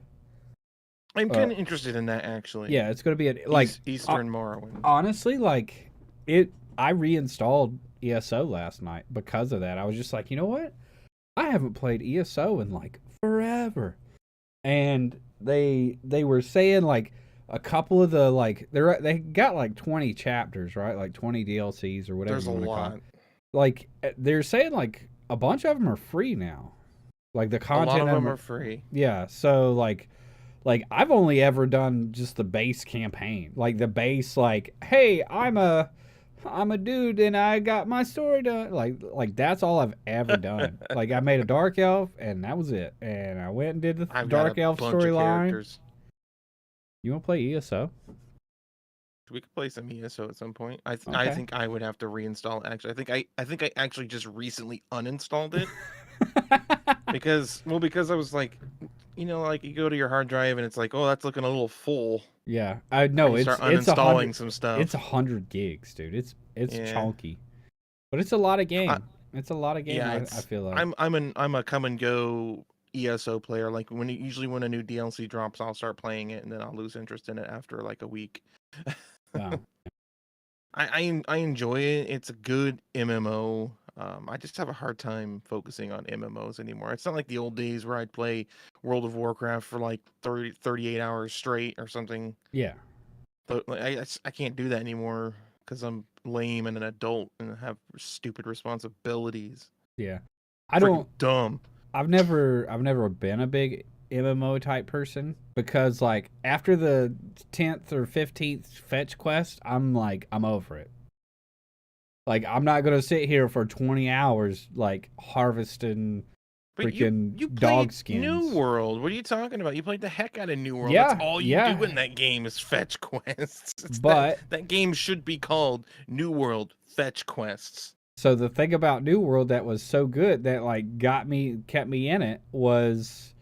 I'm kind of interested in that actually. Yeah, it's gonna be like Eastern Morrowind. Honestly, like it. I reinstalled ESO last night because of that. I was just like, you know what? I haven't played ESO in like forever, and they were saying like a couple of the like they got like 20 chapters, right? Like 20 DLCs or whatever. There's you a want to call lot. it. Like they're saying like a bunch of them are free now. Like the content A lot of them are free. Yeah, so like I've only ever done just the base campaign. Like the base like, hey, I'm a dude and I got my story done. Like that's all I've ever done. Like I made a dark elf and that was it. And I went and did the I've dark got a elf bunch of storyline. characters. You want to play ESO? We could play some ESO at some point. I Okay. think I would have to reinstall it, actually. I think I actually just recently uninstalled it because I was like, like you go to your hard drive and it's like, oh, that's looking a little full. Yeah, I know And you it's start it's uninstalling some stuff. It's 100 gigs, dude. It's Yeah. chunky, but it's a lot of game. I- It's a lot of game. Yeah, I feel like I'm a come and go ESO player. Like usually when a new DLC drops, I'll start playing it and then I'll lose interest in it after like a week. wow. I enjoy it. It's a good MMO. I just have a hard time focusing on MMOs anymore. It's not like the old days where I'd play World of Warcraft for like 38 hours straight or something. Yeah. But like, I can't do that anymore because I'm lame and an adult and have stupid responsibilities. Yeah. Dumb. I've never been a big MMO type person because like after the 10th or 15th fetch quest, I'm over it. Like I'm not going to sit here for 20 hours like harvesting But freaking you dog played skins. New World. What are you talking about? You played the heck out of New World. Yeah, That's all you yeah. do in that game is fetch quests. But that game should be called New World Fetch Quests. so the thing about New World that was so good that like kept me in it was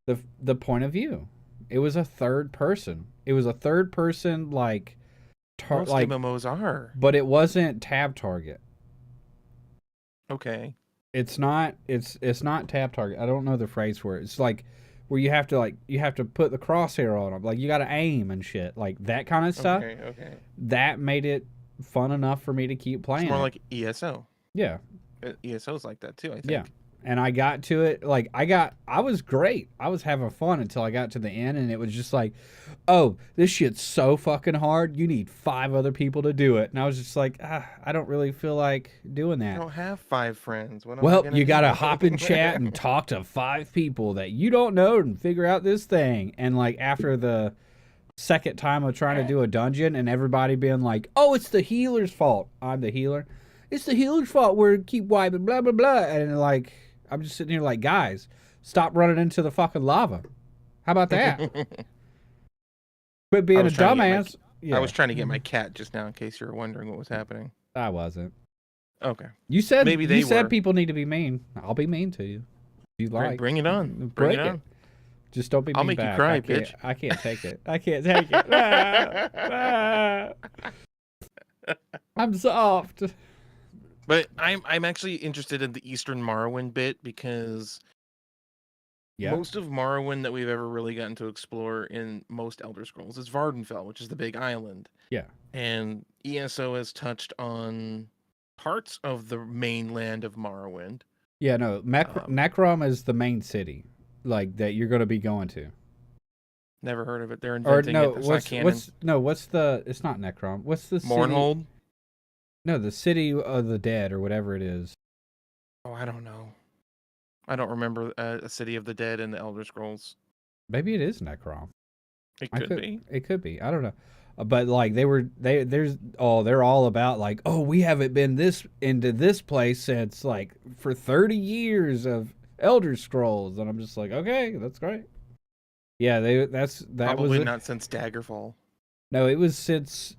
the point of view. It was a third person. It was a third person like Most MMOs are. but it wasn't tab target. Okay. It's not tab target. I don't know the phrase for it. It's like where you have to put the crosshair on them. Like you got to aim and shit. Like that kind of stuff. Okay. That made it fun enough for me to keep playing. It's more like ESO. Yeah. ESO's like that too, I think. Yeah. And I got to it like I was great. I was having fun until I got to the end and it was just like, oh, this shit's so fucking hard. You need 5 other people to do it. And I was just like, I don't really feel like doing that. I don't have 5 friends. Well, you got to hop in chat and talk to 5 people that you don't know and figure out this thing. And like after the second time of trying to do a dungeon and everybody being like, oh, it's the healer's fault. I'm the healer. It's the healer's fault. We're keep wiping, blah, blah, blah. And like, I'm just sitting here like, guys, stop running into the fucking lava. How about that? Quit being a dumbass. I was trying to get my cat just now in case you were wondering what was happening. I wasn't. Okay. You said Maybe they said people need to be mean. I'll be mean to you. If you like. Bring it on. Bring it on. Just don't be mean I'll make back. you cry, bitch. I can't take it. I can't take it. I'm soft. But I'm actually interested in the Eastern Morrowind bit because most of Morrowind that we've ever really gotten to explore in most Elder Scrolls is Vardenfell, which is the big island. Yeah. And ESO has touched on parts of the mainland of Morrowind. Yeah, no. Necrom is the main city, like that you're going to be going to. Never heard of it. They're inventing it. It's not canon. It's not Necrom. What's the Mournhold? No, the city of the dead or whatever it is. Oh, I don't know. I don't remember a city of the dead in the Elder Scrolls. Maybe it is Necrom. It could be. It could be. I don't know. But like they're all about like, oh, we haven't been this into this place since like for 30 years of Elder Scrolls, and I'm just like, okay, that's great. Yeah, that was Probably it. not since Daggerfall. No, it wasn't since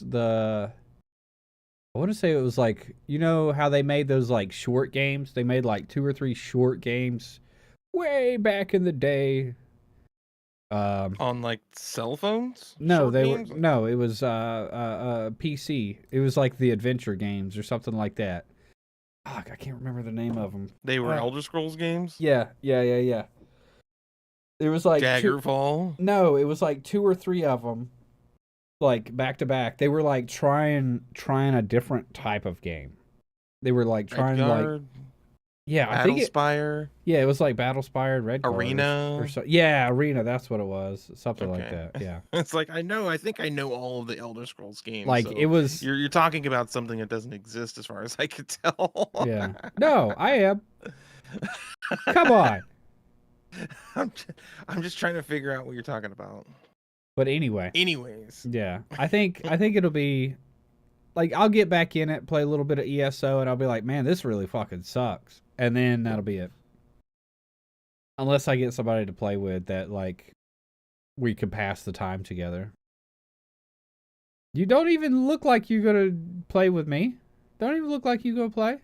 the, I want to say it was like, you know how they made those like short games? They made like 2 or 3 short games way back in the day. On like cell phones, No, short they were games. no, it was PC. It was like the adventure games or something like that. Fuck, I can't remember the name of them. They were Elder Scrolls games. Yeah. It was like two. Daggerfall. No, it was like 2 or 3 of them, like back to back. They were like trying a different type of game. They were like trying like, Redguard, yeah, I think it. Battlespire, Yeah, it was like Battlespire, Red Guard, Arena. or so. Yeah, Arena. That's what it was. Something like Okay. that. Yeah. It's like I think I know all of the Elder Scrolls games. Like So it was. you're talking about something that doesn't exist as far as I could tell. Yeah. No, I am. Come on. I'm just, I'm just trying to figure out what you're talking about. But anyway. Anyways, Yeah. I think it'll be like, I'll get back in it, play a little bit of ESO, and I'll be like, man, this really fucking sucks. And then that'll be it. Unless I get somebody to play with that, like, we could pass the time together. You don't even look like you're going to play with me. Don't even look like you're going to play.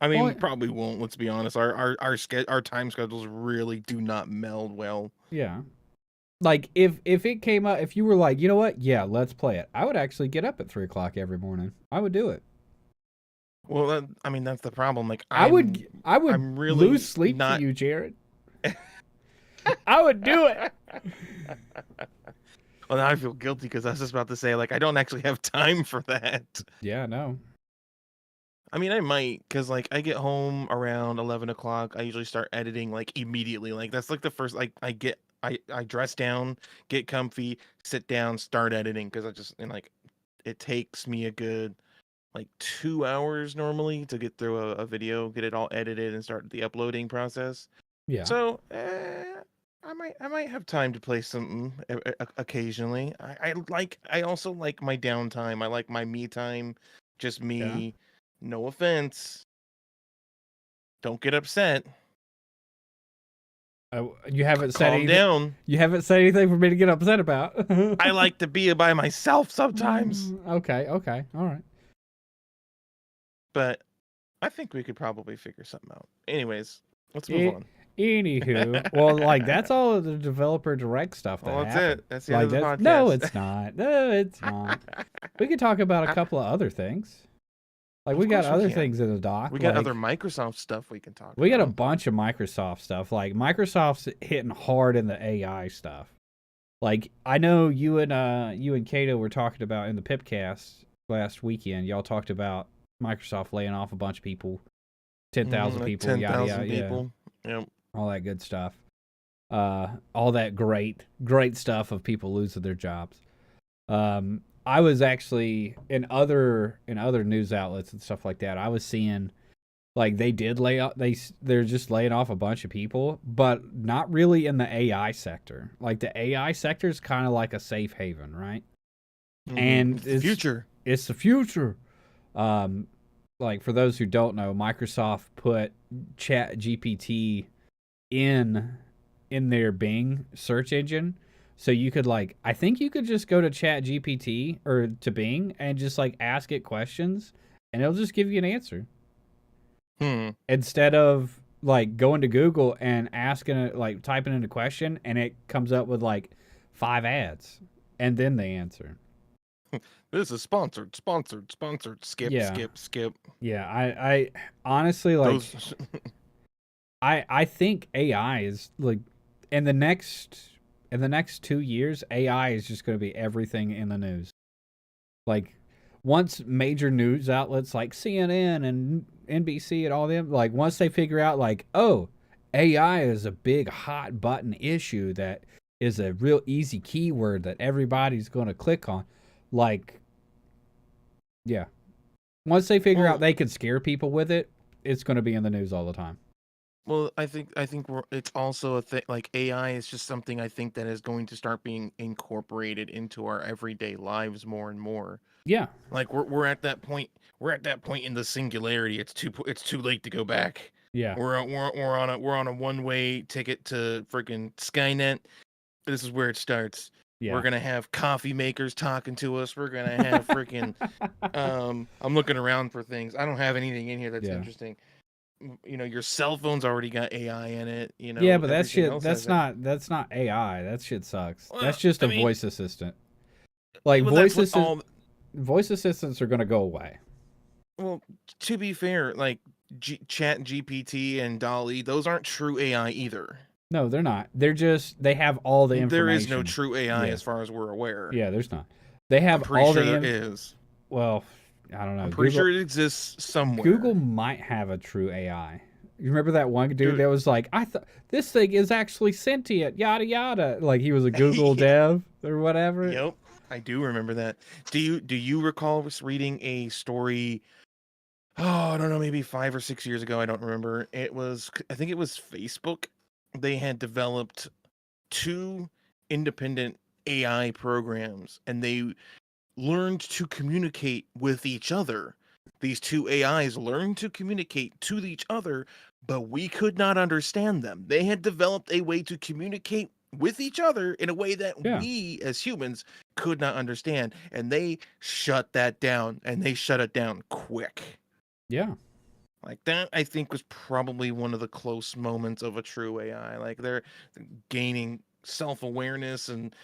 I mean, Well, we probably won't. Let's be honest. Our time schedules really do not meld well. Yeah. Like, if it came up, if you were like, you know what? Yeah, let's play it. I would actually get up at 3 o'clock every morning. I would do it. Well, I mean, that's the problem. Like, I would I'm really lose sleep not... for you, Jared. I would do it. Well, now I feel guilty because I was just about to say, like, I don't actually have time for that. Yeah, no. I mean, I might, because, like, I get home around 11 o'clock. I usually start editing, like, immediately. Like, that's, like, the first, like, I dress down, get comfy, sit down, start editing, because and, like, it takes me a good, like, 2 hours normally to get through a video, get it all edited, and start the uploading process. Yeah. So, I might have time to play something occasionally. I also like my downtime. I like my me time, just me. Yeah. No offense. Don't get upset. You haven't said Calm anything. down. You haven't said anything for me to get upset about. I like to be by myself sometimes. Okay, all right. But I think we could probably figure something out. Anyways, let's move on. Anywho, well, like, that's all of the developer direct stuff that Well, that's happened. it. That's the end of the podcast. No, it's not. No, it's not. We could talk about a couple of other things. Like, we got other things in the dock. We got like, other Microsoft stuff we can talk about. We got a bunch of Microsoft stuff. Like, Microsoft's hitting hard in the AI stuff. Like, I know you and Kato were talking about in the Pipcast last weekend. Y'all talked about Microsoft laying off a bunch of people, 10,000 like people, 10,000 people. yeah, Yep. all that good stuff. All that great stuff of people losing their jobs. I was actually in other news outlets and stuff like that. I was seeing like they did lay off. They're just laying off a bunch of people, but not really in the AI sector. Like the AI sector is kind of like a safe haven, right? Mm-hmm. And it's the future. It's the future. Like for those who don't know, Microsoft put Chat GPT in their Bing search engine. So you could like, I think you could just go to Chat GPT or to Bing and just like ask it questions and it'll just give you an answer. Instead of like going to Google and asking it, like typing in a question and it comes up with like 5 ads and then they answer. This is sponsored. Skip. Yeah, I honestly like I think AI is like in the next 2 years, AI is just going to be everything in the news. Like once major news outlets like CNN and NBC and all them, like once they figure out like, oh, AI is a big hot button issue that is a real easy keyword that everybody's going to click on. Like, yeah. Once they figure out they can scare people with it, it's going to be in the news all the time. Well, I think it's also a thing. Like AI is just something I think that is going to start being incorporated into our everyday lives more and more. Yeah, Like we're at that point. We're at that point in the singularity. It's too late to go back. yeah, We're on a one way ticket to freaking Skynet. This is where it starts. We're yeah. gonna have coffee makers talking to us. We're gonna have freaking I'm looking around for things. I don't have anything in here that's Yeah. interesting. Your cell phone's already got AI in it. Yeah, but that Everything shit else has it. that's not AI. That shit sucks. That's Well, just I a mean, voice assistant. Like well, that's what all. voice assistants are going to go away. Well, to be fair, like Chat GPT and Dolly, those aren't true AI either. No, they're not. They have all the There is no information. true AI Yeah. as far as we're aware. Yeah, there's not. They I'm have pretty all sure the there is. well, I don't I'm know. pretty sure it exists Google somewhere. might have a true AI. You remember that one dude Dude, that was like, "I thought this thing is actually sentient." Yada yada. Like he was a Google yeah, dev or whatever. yep, I do remember that. Do you recall reading a story? Oh, I don't know, maybe 5 or 6 years ago. I don't remember. I think it was Facebook. They had developed two independent AI programs, and they learned to communicate with each other. These two AIs learned to communicate to each other, but we could not understand them. They had developed a way to communicate with each other in a way that Yeah. we as humans could not understand. And they shut that down, and they shut it down quick. Yeah. Like that, I think was probably one of the close moments of a true AI. Like they're gaining self-awareness and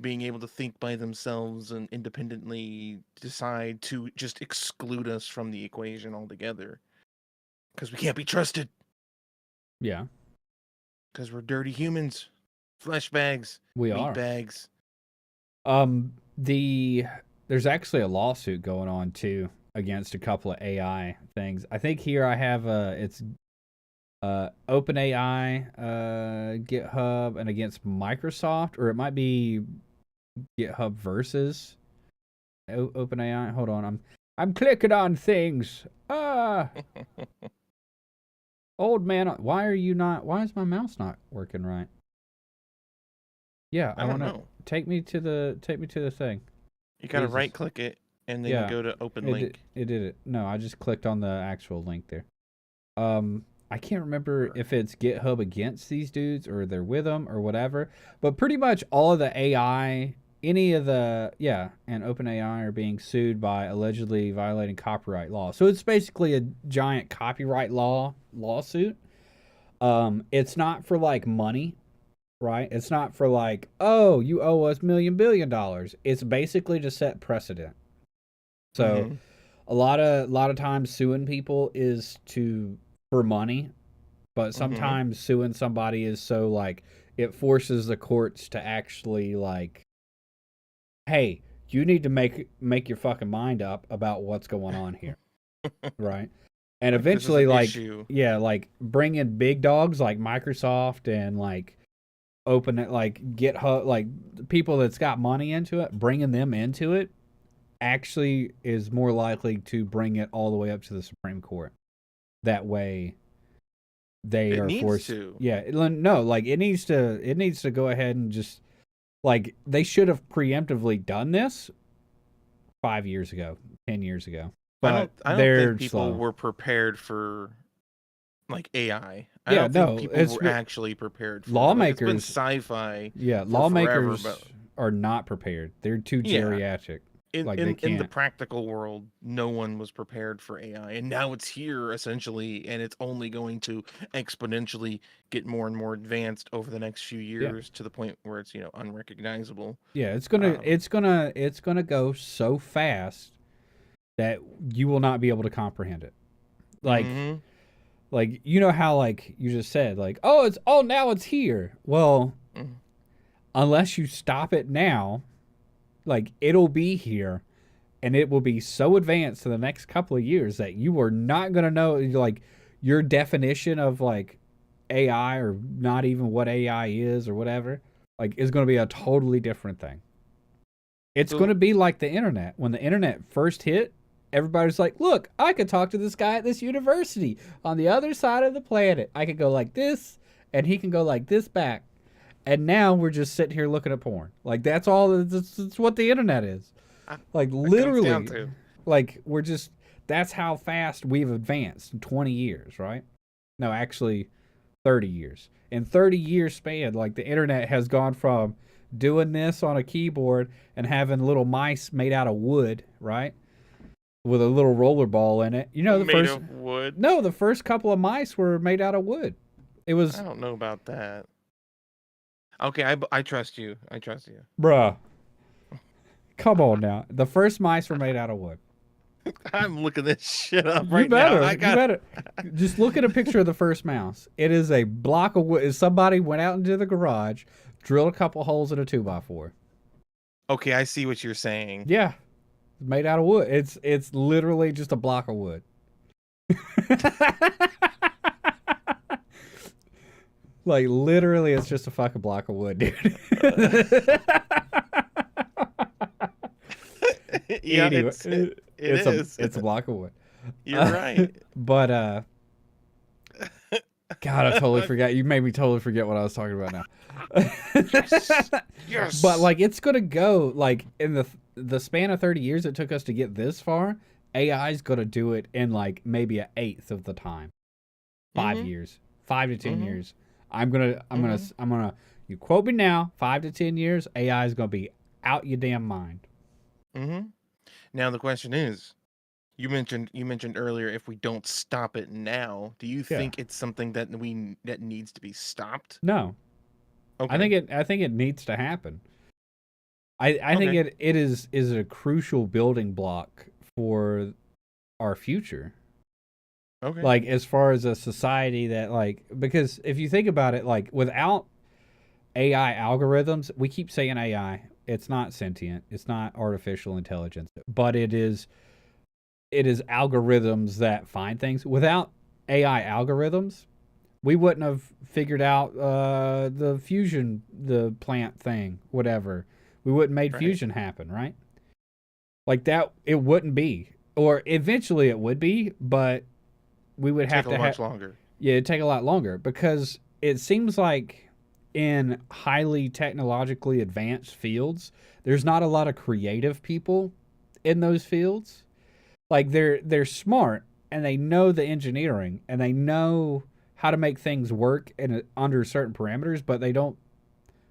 being able to think by themselves and independently decide to just exclude us from the equation altogether because we can't be trusted Yeah. because we're dirty humans, flesh bags, We meat are. bags. There's actually a lawsuit going on too against a couple of AI things. I think here I have it's OpenAI, GitHub, and against Microsoft, or it might be GitHub versus OpenAI. Hold on, I'm clicking on things. Old man, why are you not? Why is my mouse not working right? Yeah, I I don't want to know. take me to the thing. You gotta Jesus. right click it and then Yeah, go to open it link. it did it. No, I just clicked on the actual link there. I can't remember if it's GitHub against these dudes or they're with them or whatever, but pretty much all of the AI, and OpenAI are being sued by allegedly violating copyright law. So it's basically a giant copyright lawsuit. It's not for like money, right? It's not for like, oh, you owe us $1 billion, $1 billion. It's basically to set precedent. So Mm-hmm. a lot of times suing people is for money, but Mm-hmm. sometimes suing somebody is so like it forces the courts to actually like, hey, you need to make your fucking mind up about what's going on here, right? And Like this is eventually, an like, issue. yeah, like bring in big dogs like Microsoft and like open it like GitHub, like people that's got money into it, bringing them into it actually is more likely to bring it all the way up to the Supreme Court. That way, they It are needs forced. to. Yeah, no, like it needs to go ahead and just like they should have preemptively done this 5 years ago, 10 years ago, but I don't think they're people slow. were prepared for like AI. I Yeah, don't think no, people were actually prepared for it. Like it's been lawmakers. sci-fi Yeah, for forever, lawmakers but are not prepared. They're too yeah, geriatric. in Like they in in the can't. practical world, no one was prepared for AI, and now it's here essentially, and it's only going to exponentially get more and more advanced over the next few Yeah. years to the point where it's unrecognizable. Yeah, it's gonna Um, it's gonna it's gonna go so fast that you will not be able to comprehend it. Like mm-hmm, you know how like you just said like, oh now it's here. Well, mm-hmm. unless you stop it now, like it'll be here and it will be so advanced in the next couple of years that you are not going to know like your definition of like AI or not even what AI is or whatever, like is going to be a totally different thing. It's going So to be like the internet. When the internet first hit, everybody's like, look, I could talk to this guy at this university on the other side of the planet. I could go like this, and he can go like this back. And now we're just sitting here looking at porn. Like, that's all. That's what the internet is. Like, literally. Like, that's how fast we've advanced in 20 years, right? No, actually, 30 years. In 30 years span, like, the internet has gone from doing this on a keyboard and having little mice made out of wood, right? With a little roller ball in it. You know, made of wood? No, the first couple of mice were made out of wood. It was... I don't know about that. Okay, I trust you. I trust you. Bruh. Come on now. The first mice were made out of wood. I'm looking this shit up right now. You better. Just look at a picture of the first mouse. It is a block of wood. Somebody went out into the garage, drilled a couple holes in a 2x4. Okay, I see what you're saying. Yeah. It's made out of wood. It's literally just a block of wood. Like, literally, it's just a fucking block of wood, dude. Yeah, anyway, it is. It's a block of wood. You're right. But, God, I totally forgot. You made me totally forget what I was talking about now. Yes. But, like, it's going to go, like, in the span of 30 years it took us to get this far, AI's going to do it in, like, maybe an eighth of the time. 5 years. 5 to 10 years. I'm gonna, you quote me now, 5 to 10 years, AI is gonna be out your damn mind. Now the question is, you mentioned earlier, if we don't stop it now, do you think it's something that needs to be stopped? No. Okay. I think it needs to happen. I think it is a crucial building block for our future. Okay. Like, as far as a society that, like, because if you think about it, like, without AI algorithms, we keep saying AI, it's not sentient, it's not artificial intelligence, but it is algorithms that find things. Without AI algorithms, we wouldn't have figured out the fusion, the plant thing, whatever. We wouldn't made fusion happen, right? Like that, it wouldn't be, or eventually it would be, but we would have to much longer. Yeah, it'd take a lot longer, because it seems like in highly technologically advanced fields, there's not a lot of creative people in those fields. Like, they're smart and they know the engineering and they know how to make things work under certain parameters, but they're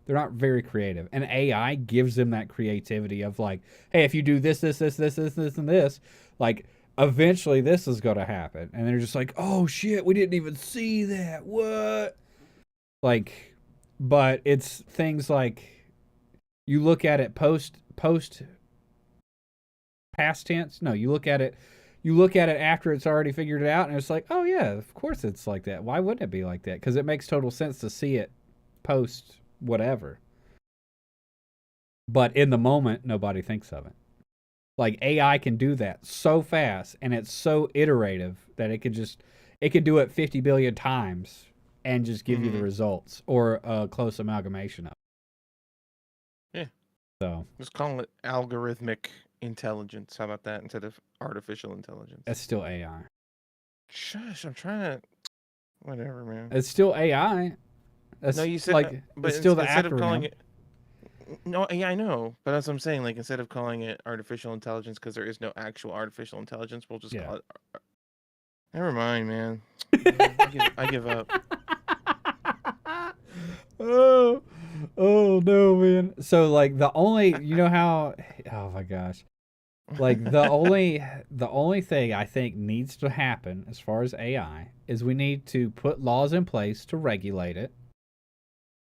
not very creative. And AI gives them that creativity of, like, hey, if you do this, and this, like, eventually this is going to happen. And they're just like, oh shit, we didn't even see that. What? Like, but it's things like, you look at it past tense. No, you look at it after it's already figured it out, and it's like, oh yeah, of course it's like that. Why wouldn't it be like that? Because it makes total sense to see it post whatever. But in the moment, nobody thinks of it. Like, AI can do that so fast, and it's so iterative that it could do it 50 billion times and just give you the results, or a close amalgamation of it. Yeah. So just call it algorithmic intelligence. How about that, instead of artificial intelligence? That's still AI. Shush, I'm trying to... Whatever, man. It's still AI. No, you said... like, but it's still the instead of calling acronym. it... No, yeah, I know. But that's what I'm saying. Like, instead of calling it artificial intelligence, because there is no actual artificial intelligence, we'll just call it... Never mind, man. I give up. Oh no, man. So, like, the only, you know how, oh my gosh, like, the only thing I think needs to happen as far as AI is we need to put laws in place to regulate it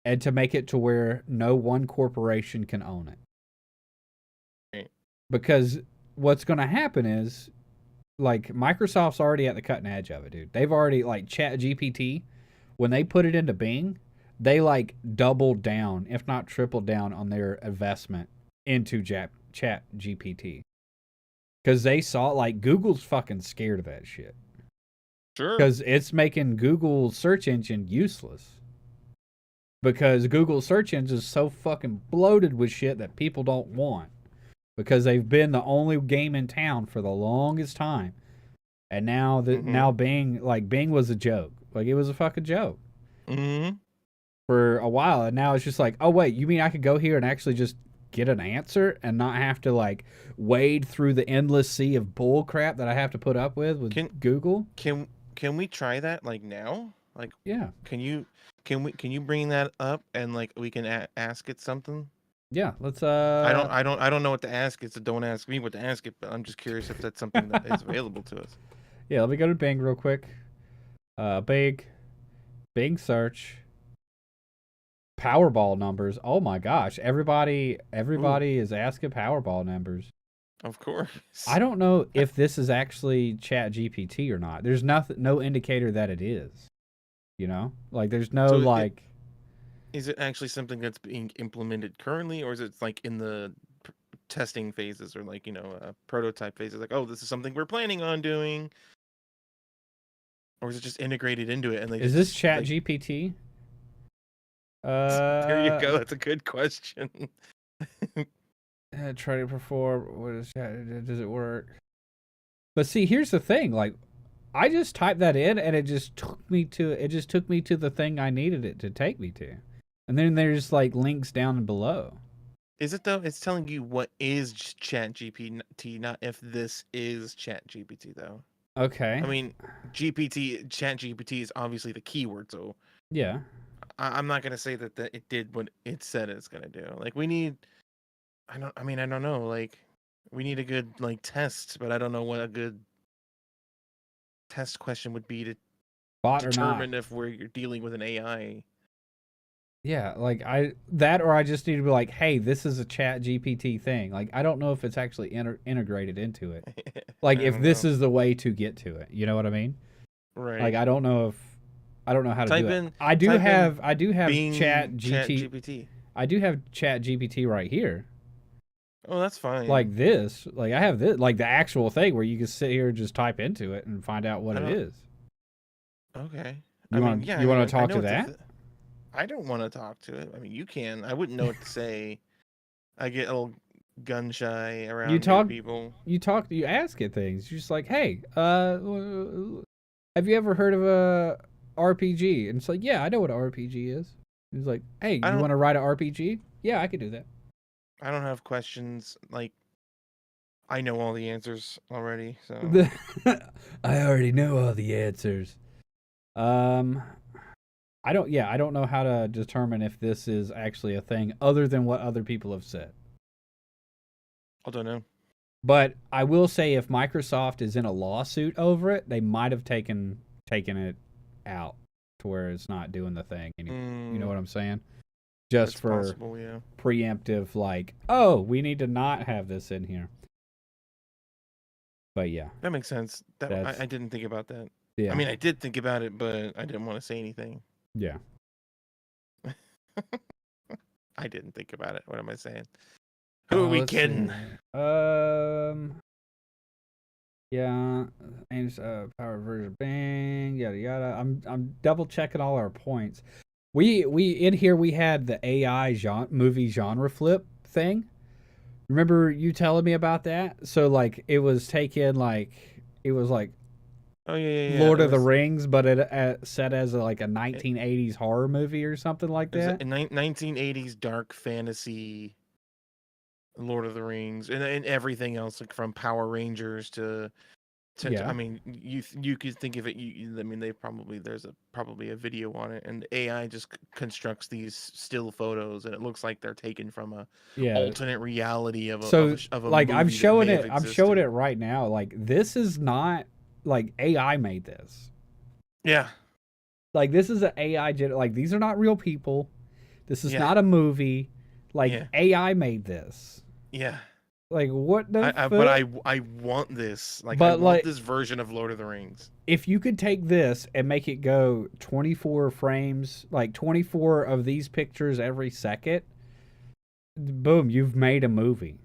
and to make it to where no one corporation can own it. Right. Because what's going to happen is, like, Microsoft's already at the cutting edge of it, dude. They've already, like, ChatGPT, when they put it into Bing, they, like, doubled down, if not tripled down, on their investment into ChatGPT. Because they saw, like, Google's fucking scared of that shit. Sure. Because it's making Google's search engine useless. Because Google's search engine is so fucking bloated with shit that people don't want. because they've been the only game in town for the longest time. And now Bing was a joke. Like it was a fucking joke Mm-hmm. for a while, and now it's just like, oh wait, you mean I could go here and actually just get an answer and not have to like wade through the endless sea of bull crap that I have to put up with Can Google? can we try that like now? Like, Yeah, can you bring that up and like we can ask it something? yeah. Let's I don't know what to ask it, so don't ask me what to ask it. But I'm just curious if that's something that is available to us. yeah. Let me go to Bing real quick. Bing search Powerball numbers. Oh my gosh, Ooh, everybody is asking Powerball numbers. of course. I don't know if this is actually Chat GPT or not. There's no indicator that it is. You know, like there's no So like. is it actually something that's being implemented currently, or is it like in the testing phases or like prototype phases? Like, oh, this is something we're planning on doing, or is it just integrated into it and they Is this just Chat like GPT? there you Uh, go. That's a good question. try to perform. What is that? Does it work? But see, here's the thing. Like, I just typed that in, and it just took me to the thing I needed it to take me to, and then there's like links down below. Is it though? It's telling you what is Chat GPT, not if this is Chat GPT though. I Okay. mean, Chat GPT is obviously the keyword, so Yeah. I'm not gonna say that it did what it said it's gonna do. Like we need, I don't know. Like we need a good like test, but I don't know what a good test question would be to Bot or not. determine if you're dealing with an AI. Yeah, like I just need to be like, hey, this is a Chat GPT thing. Like, I don't know if it's actually integrated into it. I Like, if don't this know. is the way to get to it, you know what I mean? Like, Right. I don't know how to do Type it. in I do have Bing Chat GPT. I do have Chat GPT right here. Oh, that's fine. Like this, like I have this, like the actual thing where you can sit here and just type into it and find out what I it don't. is. Okay. I mean, yeah. I You mean, want to I talk know to what to. that? I don't want to talk to it. I mean, you can. I wouldn't know what to say. I get a little gun shy You around new talk people. you ask it things. You're just like, hey, have you ever heard of a RPG? And it's like, yeah, I know what an RPG is. He's like, hey, I you don't. want to write an RPG? Yeah, I could do that. I don't have questions. Like I know all the answers already. So I already know all the answers. Um, I don't know how to determine if this is actually a thing other than what other people have said. I don't know. But I will say if Microsoft is in a lawsuit over it, they might have taken it out to where it's not doing the thing anymore. You know Mm, what I'm saying? Just it's for possible. Yeah. preemptive like, oh, we need to not have this in here. But yeah, That makes sense. That that's I didn't think about that. I yeah. mean, I did think about it, but I didn't want to say anything. Yeah. I didn't think about it. What am I saying? Who are we Let's see. kidding? Yeah, and power version bang, yada yada. I'm double checking all our points. We in here we had the AI movie genre flip thing. Remember you telling me about that? So like it was like Oh yeah, yeah, yeah. Lord of the Rings, but it set as like a It, 1980s horror movie or something like it was a that. 1980s dark fantasy Lord of the Rings and everything else, like from Power Rangers to I Yeah, mean, you could think of it. I mean, there's probably a video on it, and the AI just constructs these still photos, and it looks like they're taken from a yeah. alternate reality of So a like movie that may have I'm showing it existed. right now. Like this is not like AI made this. Yeah, Like this is an AI like these are not real people. This is yeah, not a movie. Like yeah, AI made this. yeah. Like what the But fuck? I want this. Like I But want like this version of Lord of the Rings. if you could take this and make it go 24 frames, like 24 of these pictures every second, boom, you've made a movie.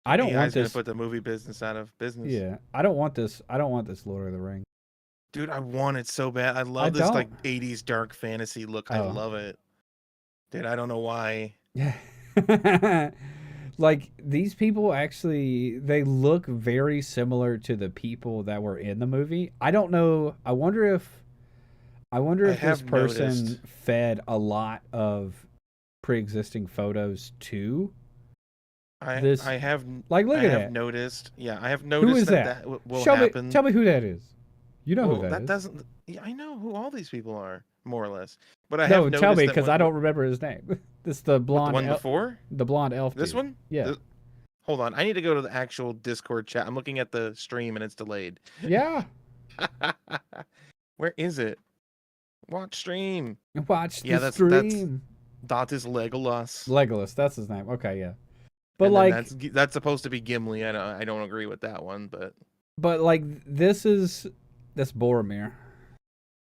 I don't AI want is gonna this. put the movie business out of business. Yeah, I don't want this. I don't want this Lord of the Ring. Dude, I want it so bad. I I love this like don't. 80s dark fantasy look. I Oh. love it. Dude, I don't know why. Yeah. like these people actually they look very similar to the people that were in the movie. I don't know. I wonder I if this have noticed. person fed a lot of pre-existing photos to this. Like, look I at have that. noticed. Yeah, I have Who noticed is that that? that will Show me. happen. Tell me who that is. You know who Well, that that is. doesn't. Yeah, I know who all these people are, more or less. But I have No, tell noticed me that because I don't remember his name. This what the one before the blonde elf this dude. one. Yeah, Hold on, I need to go to the actual Discord chat. I'm looking at the stream and it's delayed. yeah. Where is it? Watch stream. Watch the Yeah, that's stream. that is Legolas. Legolas, that's his name. Okay, yeah. But And then like, that's supposed to be Gimli. I don't agree with that one, but this is that's Boromir.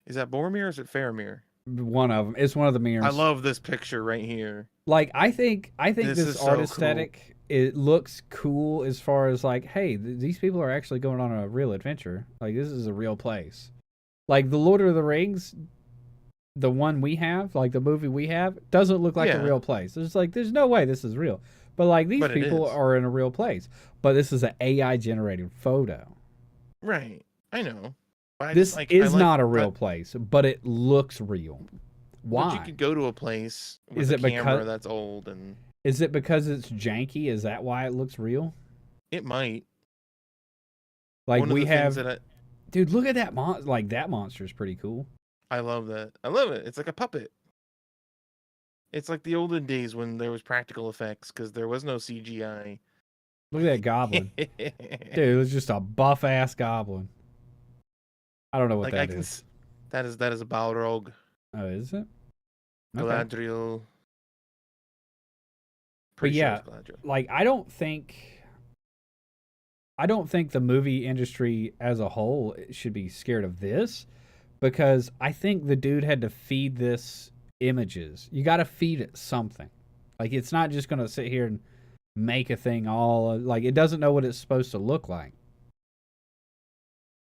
is that Boromir or is it Faramir? One of them. It's one of the I mirrors. love this picture right here. Like I think This this is art so cool. aesthetic it looks cool as far as like, hey, these people are actually going on a real adventure. Like this is a real place. Like the Lord of the Rings, the one we have, like the movie we have, doesn't look like a Yeah, real place. It's like there's no way this is real. But like these but it people is. are in a real place. But this is an AI generated photo. Right. I know. But I just This like I is like not a real but place, but it looks real. but you Why? could go to a place with Is a it because camera that's old and it's janky? Is that why it looks real? it might. Like One of we the things have, that dude. Look at that like that monster is pretty cool. I love that. I love it. It's like a puppet. It's like the olden days when there was practical effects because there was no CGI. Look at that goblin, dude. It was just a buff ass goblin. I don't know what Like I that can is. that is a Balrog, Oh, is it? Okay. Galadriel. But Pretty sure yeah, it's Galadriel. like I don't think the movie industry as a whole should be scared of this because I think the dude had to feed this images. You got to feed it something. Like it's not just going to sit here and make a thing all like it doesn't know what it's supposed to look like,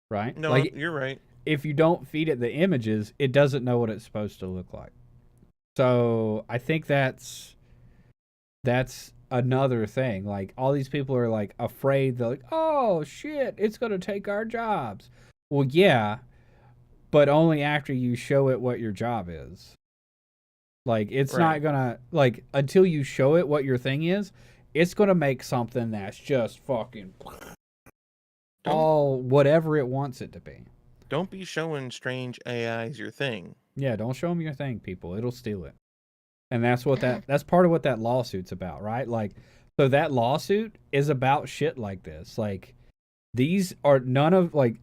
right? No, Like you're right. if you don't feed it the images, it doesn't know what it's supposed to look like. So, I think that's another thing. Like all these people are like afraid they're like, "Oh shit, it's going to take our jobs." Well, yeah, but only after you show it what your job is. Like it's not Right. going to like until you show it what your thing is, it's going to make something that's just fucking Don't all whatever it wants it to be. don't be showing strange AIs your thing. Yeah, don't show them your thing, people. It'll steal it. And that's part of what that lawsuit's about, right? Like so that lawsuit is about shit like this. Like these are none of like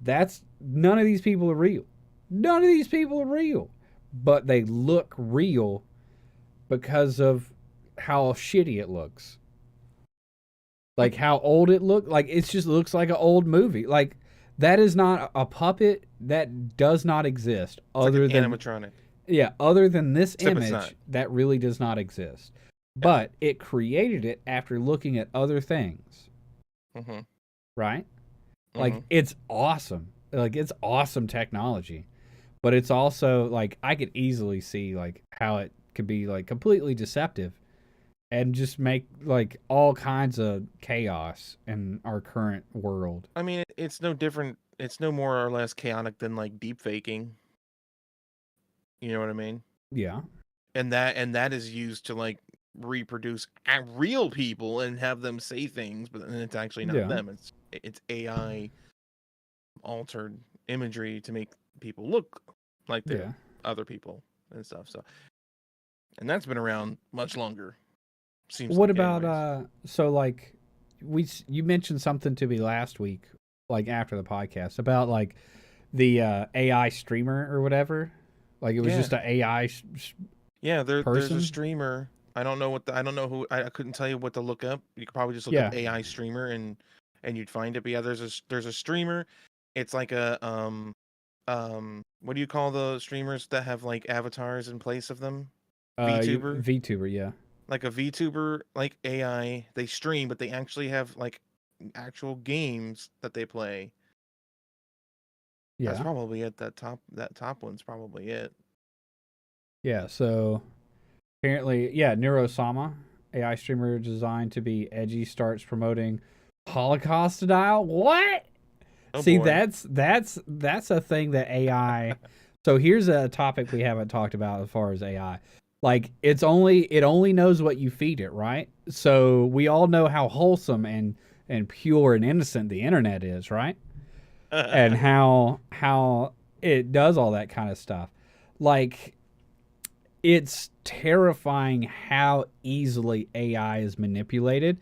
that's none of these people are real. None of these people are real. But they look real because of how shitty it looks. Like how old it looked. Like it just looks like an old movie. Like that is not a puppet that does not exist It's like an other than animatronic. other than this Except it's not. image that really does not exist. Yeah. But it created it after looking at other things, Mhm. right? Like Mhm. it's awesome. Like it's awesome technology. But it's also like I could easily see like how it could be like completely deceptive and just make like all kinds of chaos in our current world. I mean, it's no different. It's no more or less chaotic than like deep faking. You know what I mean? Yeah. And that is used to like reproduce real people and have them say things, but then it's actually not Yeah. them. It's AI altered imagery to make people look like they're Yeah. other people and stuff. So, and that's been around much longer. Seems What like, about anyways. so like you mentioned something to me last week like after the podcast about like the AI streamer or whatever. Like it was Yeah, just an AI yeah. There's a person. streamer. I don't know who. I couldn't tell you what to look up. You could probably just look up Yeah. AI streamer and you'd find it. But yeah, there's a streamer. It's like a what do you call the streamers that have like avatars in place of them? VTuber, VTuber, yeah. like a VTuber, like AI. They stream, but they actually have like actual games that they play. That's Yeah. probably it. That top one's probably it. Yeah, so apparently, yeah, Neurosama AI streamer designed to be edgy starts promoting Holocaust denial. What? Oh See, boy. that's a thing that AI. So here's a topic we haven't talked about as far as AI. Like it only knows what you feed it, right? So we all know how wholesome and pure and innocent the internet is, right? And how it does all that kind of stuff. Like it's terrifying how easily AI is manipulated.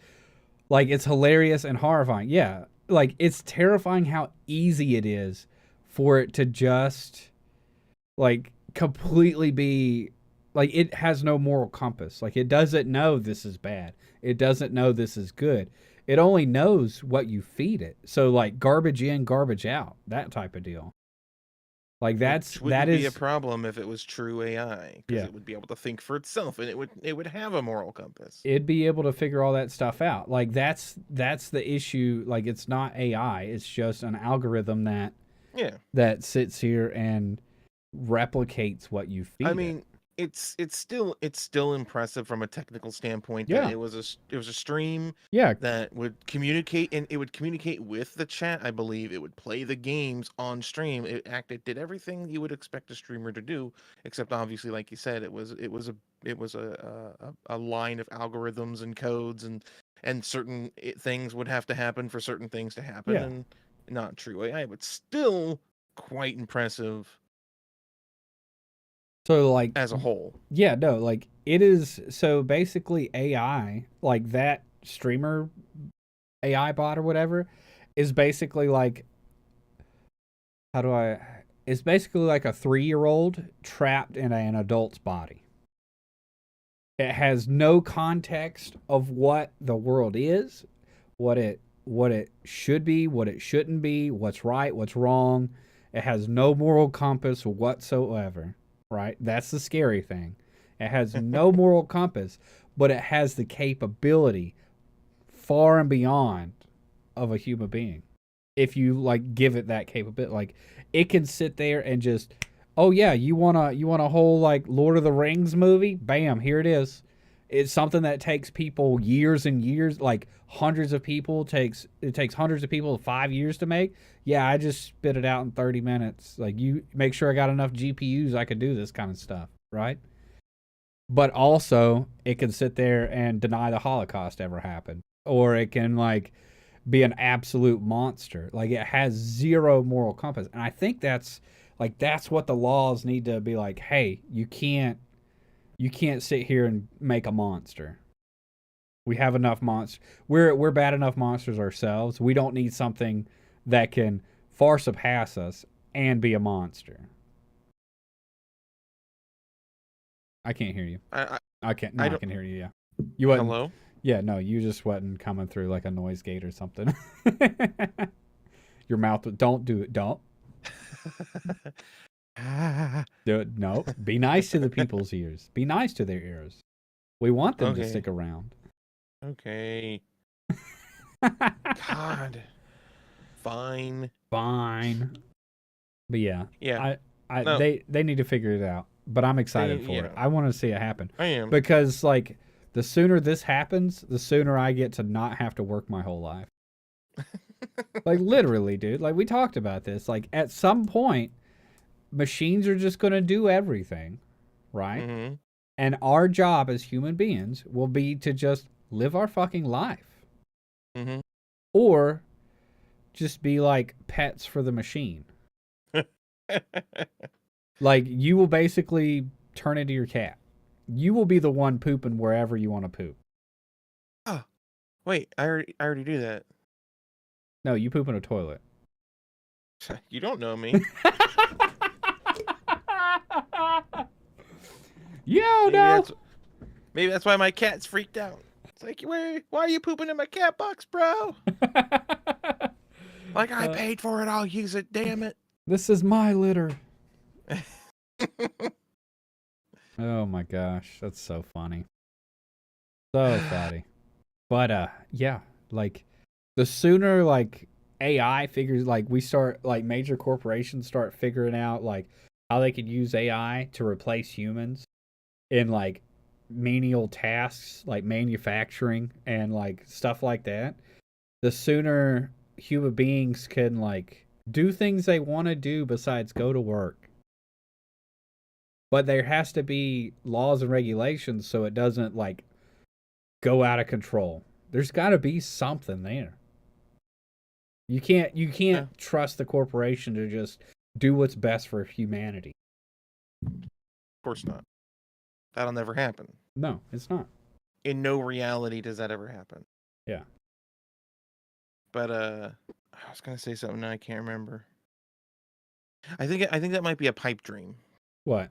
Like it's hilarious and horrifying. Yeah. Like it's terrifying how easy it is for it to just like completely be like it has no moral compass. Like it doesn't know this is bad. It doesn't know this is good. It only knows what you feed it. So like garbage in, garbage out, that type of deal. Like Which that wouldn't be a is problem if it was true AI, because yeah. it would be able to think for itself, and it would have a moral compass. It'd be able to figure all that stuff out. Like that's the issue. Like it's not AI. It's just an algorithm Yeah. that sits here and replicates what you I feed it. mean, it's still impressive from a technical standpoint that Yeah. it was a stream Yeah. that would communicate, and it would communicate with the chat. I believe it would play the games on stream. It did everything you would expect a streamer to do, except obviously, like you said, it was a line of algorithms and codes, and certain things would have to happen for certain things to happen, Yeah. and not true AI, but still quite impressive So like as a whole. yeah, no, like it is so basically AI, like that streamer AI bot or whatever is basically like how do I it's basically like a 3-year-old trapped in an adult's body. It has no context of what the world is, what it should be, what it shouldn't be, what's right, what's wrong. It has no moral compass whatsoever, right? That's the scary thing. It has no moral compass, but it has the capability far and beyond of a human being. If you like give it that capability, like it can sit there and just, oh yeah, you want a whole like Lord of the Rings movie? Bam, here it is. It's something that takes people years and years, like hundreds of people it takes hundreds of people 5 years to make. Yeah, I just spit it out in 30 minutes. Like you make sure I got enough GPUs I could do this kind of stuff, right? But also it can sit there and deny the Holocaust ever happened, or it can like be an absolute monster. Like it has zero moral compass. And I think that's what the laws need to be like, hey, you can't sit here and make a monster. We have enough monsters. We're bad enough monsters ourselves. We don't need something that can far surpass us and be a monster. I can't hear you. I I can't. I No, I don't. can hear you. Yeah, you wasn't. Hello. Yeah, no, you just wasn't coming through like a noise gate or something. Your mouth. Don't do it. Don't Ah, do it. No. Be nice to the people's ears. Be nice to their ears. We want them to okay. stick around. Okay. God. Fine. Fine. But yeah, Yeah. I No. they need to figure it out. But I'm excited for it. Yeah. I want to see it happen I am. because like the sooner this happens, the sooner I get to not have to work my whole life. Like literally, dude. Like we talked about this. Like at some point, machines are just going to do everything, right? Mm-hmm. And our job as human beings will be to just live our fucking life Mm-hmm. or just be like pets for the machine. Like you will basically turn into your cat. You will be the one pooping wherever you want to poop. Oh, wait. I already do that. No, you poop in a toilet. You don't know me. Yo, Maybe no. that's maybe that's why my cat's freaked out. It's like, why are you pooping in my cat box, bro? Like I paid for it, I'll use it. Damn it. This is my litter. Oh my gosh, that's so funny. So funny. But yeah, like the sooner like AI figures like we start like major corporations start figuring out like how they could use AI to replace humans in like menial tasks like manufacturing and like stuff like that, the sooner human beings can like do things they want to do besides go to work. But there has to be laws and regulations so it doesn't like go out of control. There's got to be something there. You Yeah, can't trust the corporation to just do what's best for humanity. of course not. That'll never happen. No, it's not. In no reality does that ever happen. Yeah. But I was gonna say something now I can't remember. I think that might be a pipe dream What?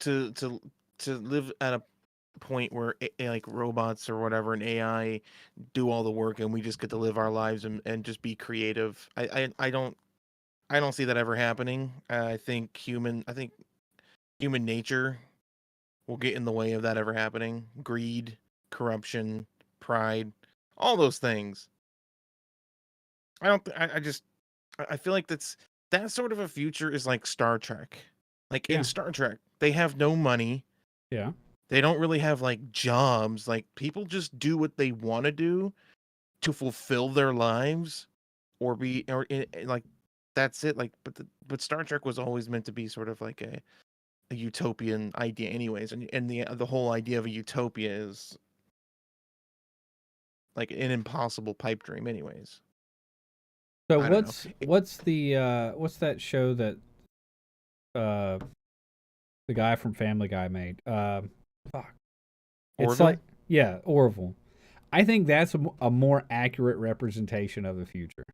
to live at a point where like robots or whatever and AI do all the work and we just get to live our lives and just be creative. I don't see that ever happening. I think human nature will get in the way of that ever happening. Greed, corruption, pride, all those things. I don't. I just. I feel like that sort of a future is like Star Trek. Like in Yeah. Star Trek, they have no money. Yeah. They don't really have like jobs. Like people just do what they want to do to fulfill their lives, or be like that's it. Like, but Star Trek was always meant to be sort of like a utopian idea, anyways. And the whole idea of a utopia is like an impossible pipe dream, anyways. So I don't know. what's that show that uh the guy from Family Guy made? Fuck. It's Orville? like yeah, Orville. I think that's a more accurate representation of the future.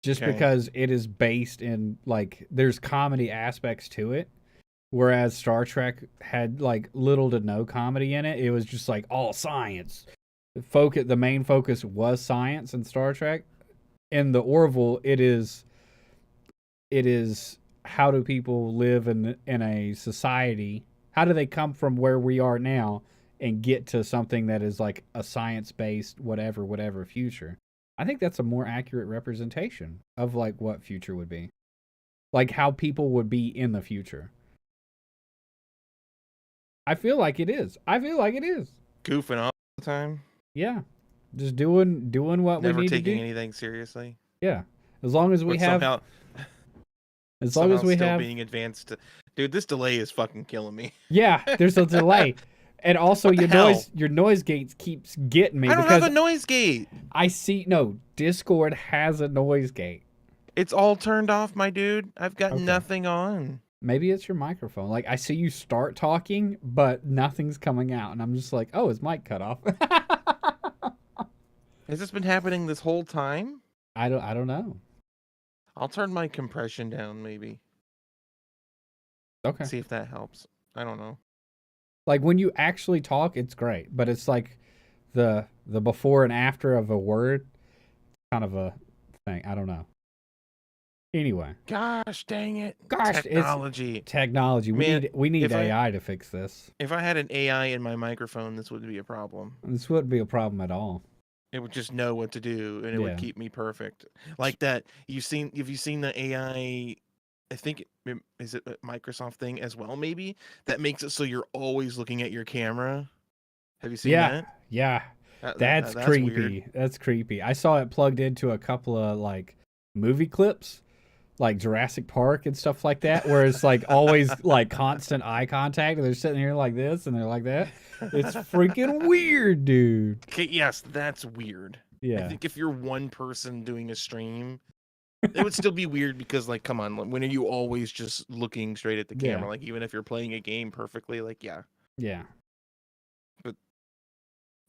Just Okay. because it is based in like there's comedy aspects to it, whereas Star Trek had like little to no comedy in it. It was just like all science. The main focus was science in Star Trek. In the Orville, it is how do people live in a society? How do they come from where we are now and get to something that is like a science based whatever future? I think that's a more accurate representation of like what future would be, like how people would be in the future. I feel like it is. I feel like it is. Goofing all the time, Yeah, just doing what we never need to taking do. anything seriously, Yeah, as long as we but have, as long as somehow we still have being advanced. Dude, this delay is fucking killing me. Yeah, there's a delay. And also What the hell? your noise gate keeps getting me I don't have because a noise gate. I see no, Discord has a noise gate. It's all turned off, my dude. I've got Okay. nothing on. Maybe it's your microphone. Like I see you start talking, but nothing's coming out and I'm just like, "Oh, his mic cut off." Has this been happening this whole time? I don't know. I'll turn my compression down, maybe. Okay. See if that helps. I don't know. Like when you actually talk, it's great, but it's like the before and after of a word kind of a thing. I don't know. Anyway, Gosh dang it. gosh, it's Technology. technology. Man, We need if I AI to fix this. if I had an AI in my microphone, this would be a problem. This wouldn't be a problem at all. It would just know what to do and it would Yeah. keep me perfect. Like that. Have you seen the I think is it a Microsoft thing as well, maybe? That makes it so you're always looking at your camera. Have you seen Yeah. that? Yeah. That's That's weird. creepy. That's creepy. I saw it plugged into a couple of like movie clips, like Jurassic Park and stuff like that, where it's like always like constant eye contact and they're sitting here like this and they're like that. It's freaking weird, dude. Okay, yes, that's weird. I Yeah. think if you're one person doing a stream, it would still be weird because, like, come on, when are you always just looking straight at the Yeah. camera? Like, even if you're playing a game perfectly, like, yeah. Yeah. But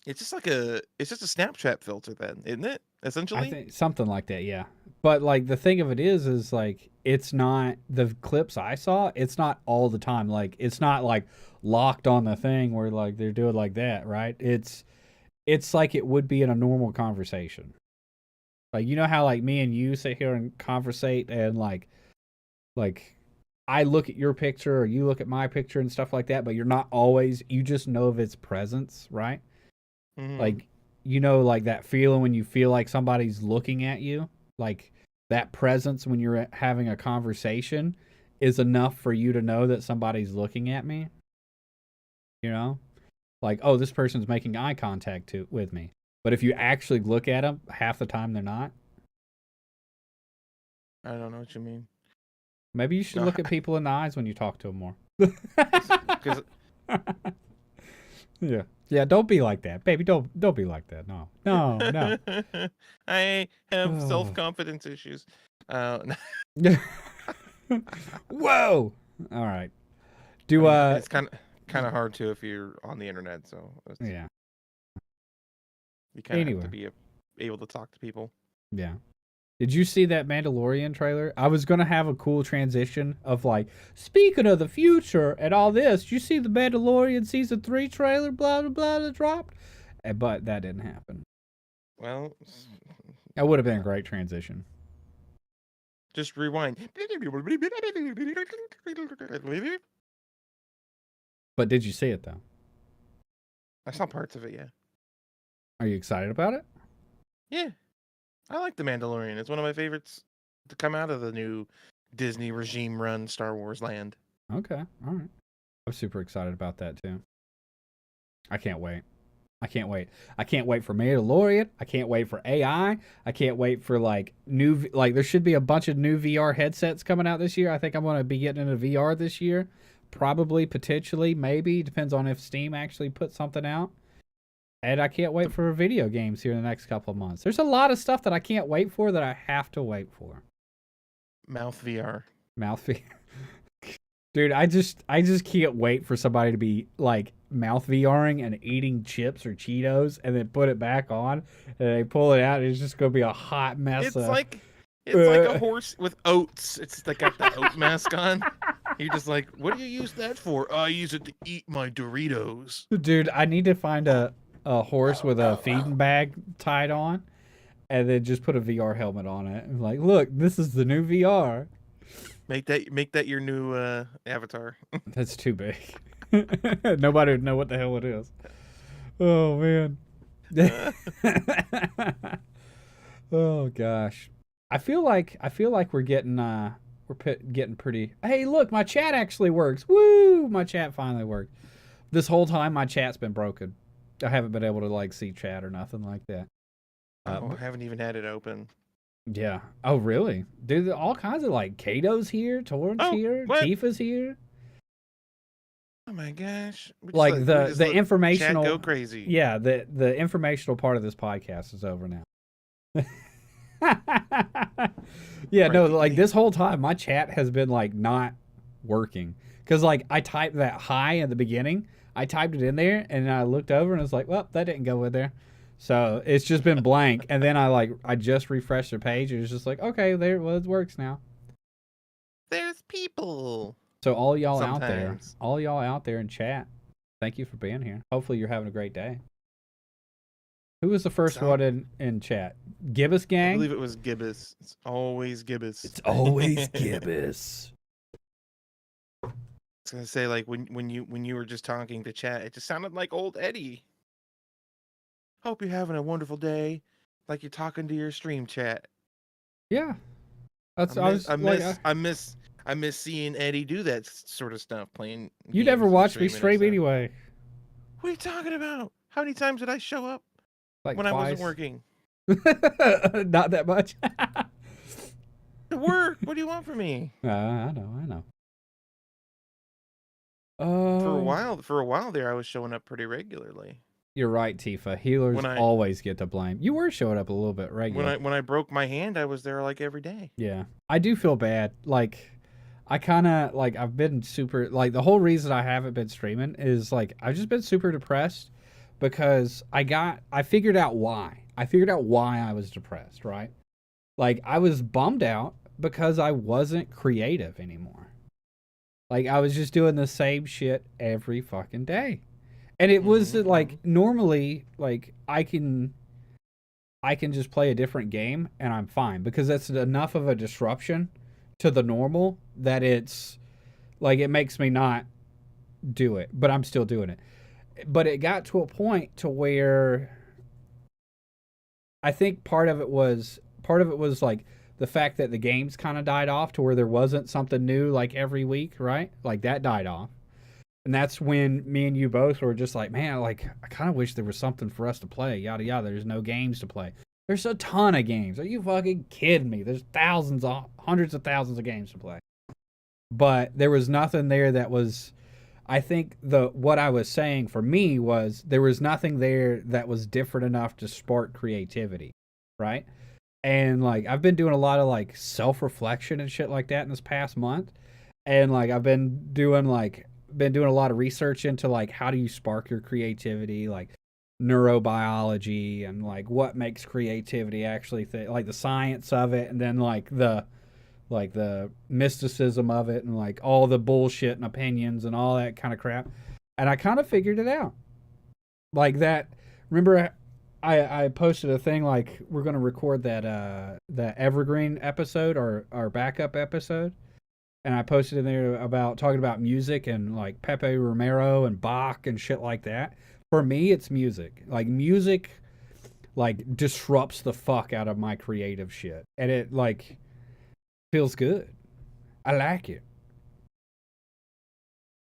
it's just a Snapchat filter, then, isn't it? I Essentially. think something like that, yeah. But like the thing of it is like it's not the clips I saw, it's not all the time. Like it's not like locked on the thing where like they're doing like that, right? It's like it would be in a normal conversation. Like you know how like me and you sit here and conversate and like I look at your picture or you look at my picture and stuff like that, but you're not always you just know of its presence, right? Hmm. Like you know like that feeling when you feel like somebody's looking at you, like that presence when you're having a conversation is enough for you to know that somebody's looking at me. You know? Like, oh, this person's making eye contact with me. But if you actually look at them, half the time they're not. I don't know what you mean. Maybe you should look at people in the eyes when you talk to them more. Because yeah, yeah. Don't be like that, baby. Don't be like that. No, no, no. I have self-confidence issues. Whoa! All right. It's kind of hard to if you're on the internet, so yeah. You kind of have to be able to talk to people. Yeah. Did you see that Mandalorian trailer? I was gonna have a cool transition of like, speaking of the future and all this. Did you see the Mandalorian season 3 trailer? Blah blah blah that dropped, but that didn't happen. Well, that would have been a great transition. Just rewind. But did you see it though? I saw parts of it. Yeah. Are you excited about it? Yeah. I like The Mandalorian. It's one of my favorites to come out of the new Disney regime-run Star Wars land. Okay, all right. I'm super excited about that too. I can't wait. I can't wait. I can't wait for Mandalorian. I can't wait for AI. I can't wait for there should be a bunch of new VR headsets coming out this year. I think I'm going to be getting into VR this year. Probably, potentially, maybe. Depends on if Steam actually puts something out. And I can't wait for video games here in the next couple of months. There's a lot of stuff that I can't wait for that I have to wait for. Mouth VR. Mouth VR. Dude, I just can't wait for somebody to be like mouth VRing and eating chips or Cheetos and then put it back on and they pull it out and it's just gonna be a hot mess. It's like a horse with oats. It's like got the oat mask on. You're just like, what do you use that for? I use it to eat my Doritos. Dude, I need to find a horse with a feeding bag tied on and then just put a VR helmet on it. And like, look, this is the new VR. Make that your new avatar. That's too big. Nobody would know what the hell it is. Oh man. Oh gosh. I feel like we're getting getting pretty. Hey, look, my chat actually works. Woo! My chat finally worked. This whole time my chat's been broken. I haven't been able to see chat or nothing like that. I haven't even had it open. Yeah. Oh, really? Dude, all kinds of Kato's here, Torrent's here, what? Tifa's here. Oh my gosh! The informational chat go crazy. Yeah, the informational part of this podcast is over now. Yeah, right. No, this whole time my chat has been not working because I typed that hi in the beginning. I typed it in there and I looked over and I was like, well, that didn't go in there. So it's just been blank. And then I just refreshed the page and it's just okay, there it works now. There's people. So all y'all out there in chat, thank you for being here. Hopefully you're having a great day. Who was the first one in chat? Gibbous gang? I believe it was Gibbous. It's always Gibbous. It's always Gibbous. I was gonna say when you were just talking to chat, it just sounded like old Eddie. Hope you're having a wonderful day, like you're talking to your stream chat. Yeah, I miss seeing Eddie do that sort of stuff. Playing. You never watched me stream anyway. What are you talking about? How many times did I show up when twice. I wasn't working? Not that much. To work. What do you want from me? I know. For a while there, I was showing up pretty regularly. You're right, Tifa. Healers always get to blame. You were showing up a little bit regular. When I broke my hand, I was there every day. Yeah, I do feel bad. I kind of I've been super the whole reason I haven't been streaming is I've just been super depressed because I figured out why. I figured out why I was depressed. Right, I was bummed out because I wasn't creative anymore. I was just doing the same shit every fucking day. And it was normally I can just play a different game and I'm fine because that's enough of a disruption to the normal that it's it makes me not do it, but I'm still doing it. But it got to a point to where I think part of it was the fact that the games kind of died off to where there wasn't something new like every week, right? Like that died off. And that's when me and you both were just like, man, like I kind of wish there was something for us to play. Yada yada. There's no games to play. There's a ton of games. Are you fucking kidding me? There's hundreds of thousands of games to play. But there was nothing there that was. I think what I was saying for me was there was nothing there that was different enough to spark creativity, right? And like I've been doing a lot of like self-reflection and shit like that in this past month. And like I've been doing a lot of research into like how do you spark your creativity, like neurobiology and like what makes creativity actually like the science of it, and then like the mysticism of it and like all the bullshit and opinions and all that kind of crap. And I kind of figured it out. Like that, remember I posted a thing like we're going to record that evergreen episode or our backup episode. And I posted in there about talking about music and like Pepe Romero and Bach and shit like that. For me, it's music. Like music like disrupts the fuck out of my creative shit. And it like feels good. I like it.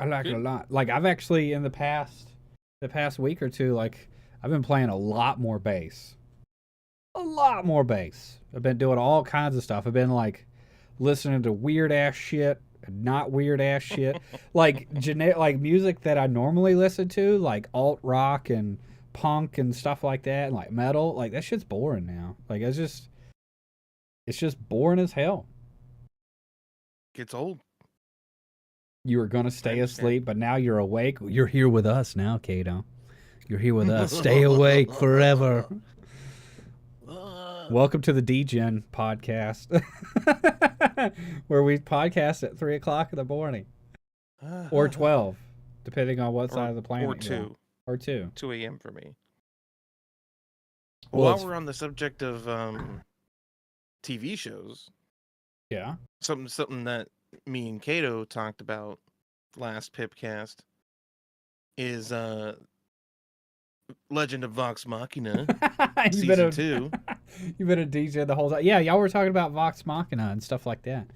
I like it a lot. Like I've actually in the past week or two, like I've been playing a lot more bass. A lot more bass. I've been doing all kinds of stuff. I've been like listening to weird ass shit, not weird ass shit. Like like music that I normally listen to, like alt rock and punk and stuff like that, and like metal. Like that shit's boring now. Like it's just boring as hell. Gets old. You were gonna stay asleep, but now you're awake. You're here with us now, Kato. You're here with us. Stay awake forever. Welcome to the DGen podcast, where we podcast at 3 o'clock in the morning, or 12, depending on what side of the planet. Or 2. Or 2. 2 a.m. for me. Well, while we're on the subject of TV shows, yeah, something that me and Kato talked about last Pipcast is Legend of Vox Machina season 2. You've been a DJ the whole time. Yeah, y'all were talking about Vox Machina and stuff like that.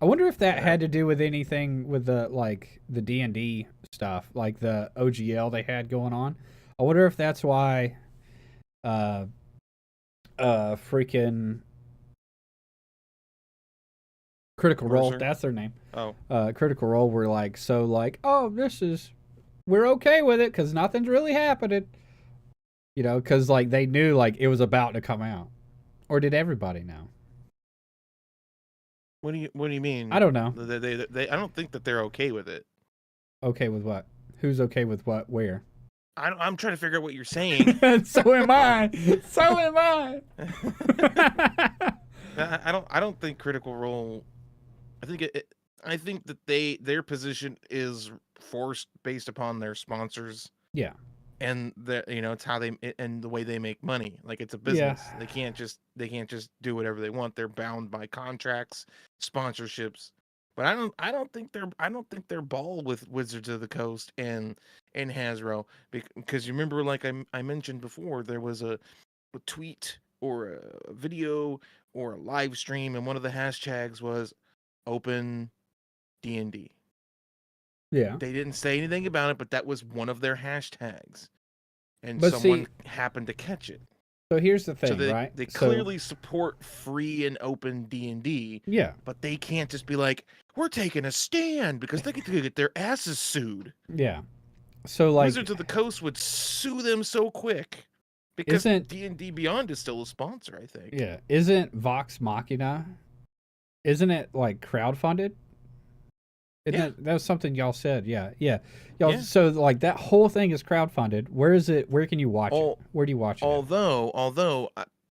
I wonder if that had to do with anything with the D&D stuff, like the OGL they had going on. I wonder if that's why freaking Critical Role, that's their name. Oh. Critical Role were like, so like, oh, we're okay with it because nothing's really happening. You know, because like they knew like it was about to come out. Or did everybody know? What do you mean? I don't know. They I don't think that they're okay with it. Okay with what? Who's okay with what? Where? I'm trying to figure out what you're saying. So am I. So am I. I don't think Critical Role. I think that their position is forced based upon their sponsors. Yeah. And it's how and the way they make money. Like it's a business. Yeah. They can't just do whatever they want. They're bound by contracts, sponsorships. But I don't think they're ball with Wizards of the Coast and Hasbro, because you remember, like I mentioned before, there was a tweet or a video or a live stream, and one of the hashtags was open D&D. Yeah. They didn't say anything about it, but that was one of their hashtags. And someone happened to catch it. So here's the thing, right? They clearly support free and open D&D. Yeah. But they can't just be like, we're taking a stand, because they could get their asses sued. Yeah. So like Wizards of the Coast would sue them so quick. Because D&D Beyond is still a sponsor, I think. Yeah. Isn't Vox Machina, isn't it like crowdfunded? That was something y'all said. Yeah. Y'all, so like that whole thing is crowdfunded. Where is it? Where can you watch it? Where do you watch it? Although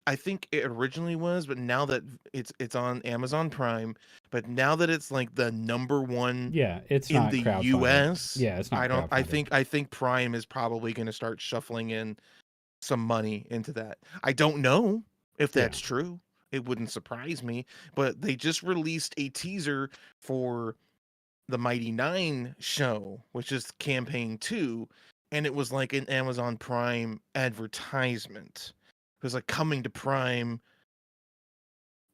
I think it originally was, but now that it's on Amazon Prime, but now that it's like the number one, it's in not the US. Yeah, it's not. I think Prime is probably going to start shuffling in some money into that. I don't know if that's true. It wouldn't surprise me, but they just released a teaser for the Mighty Nine show, which is campaign 2, and it was like an Amazon Prime advertisement. It was like coming to Prime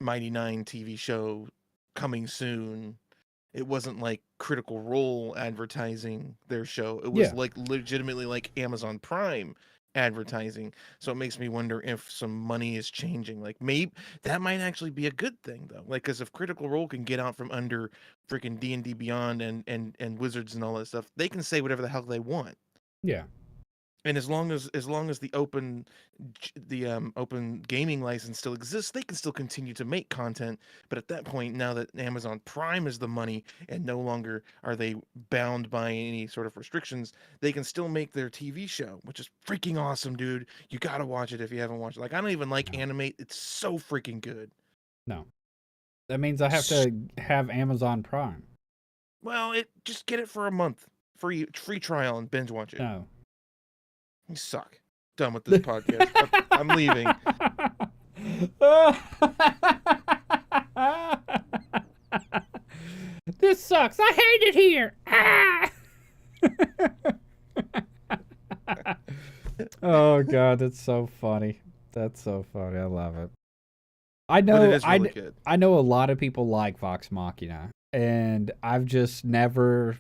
Mighty Nine TV show coming soon. It wasn't like Critical Role advertising their show. It was Yeah. like legitimately like Amazon Prime advertising. So it makes me wonder if some money is changing. Like maybe that might actually be a good thing though. Like because if Critical Role can get out from under freaking D&D Beyond and Wizards and all that stuff, they can say whatever the hell they want. Yeah. And as long as the open gaming license still exists, they can still continue to make content. But at that point, now that Amazon Prime is the money and no longer are they bound by any sort of restrictions, they can still make their TV show, which is freaking awesome, dude. You gotta watch it if you haven't watched it. Like I don't even like No. anime. It's so freaking good. No. That means I have S- to have Amazon Prime. Well, it just get it for a month, free trial, and binge watch it. No. You suck. Done with this podcast. I'm leaving. This sucks. I hate it here. Oh god, that's so funny. That's so funny. I love it. I But it know is really good. I know a lot of people like Vox Machina, and I've just never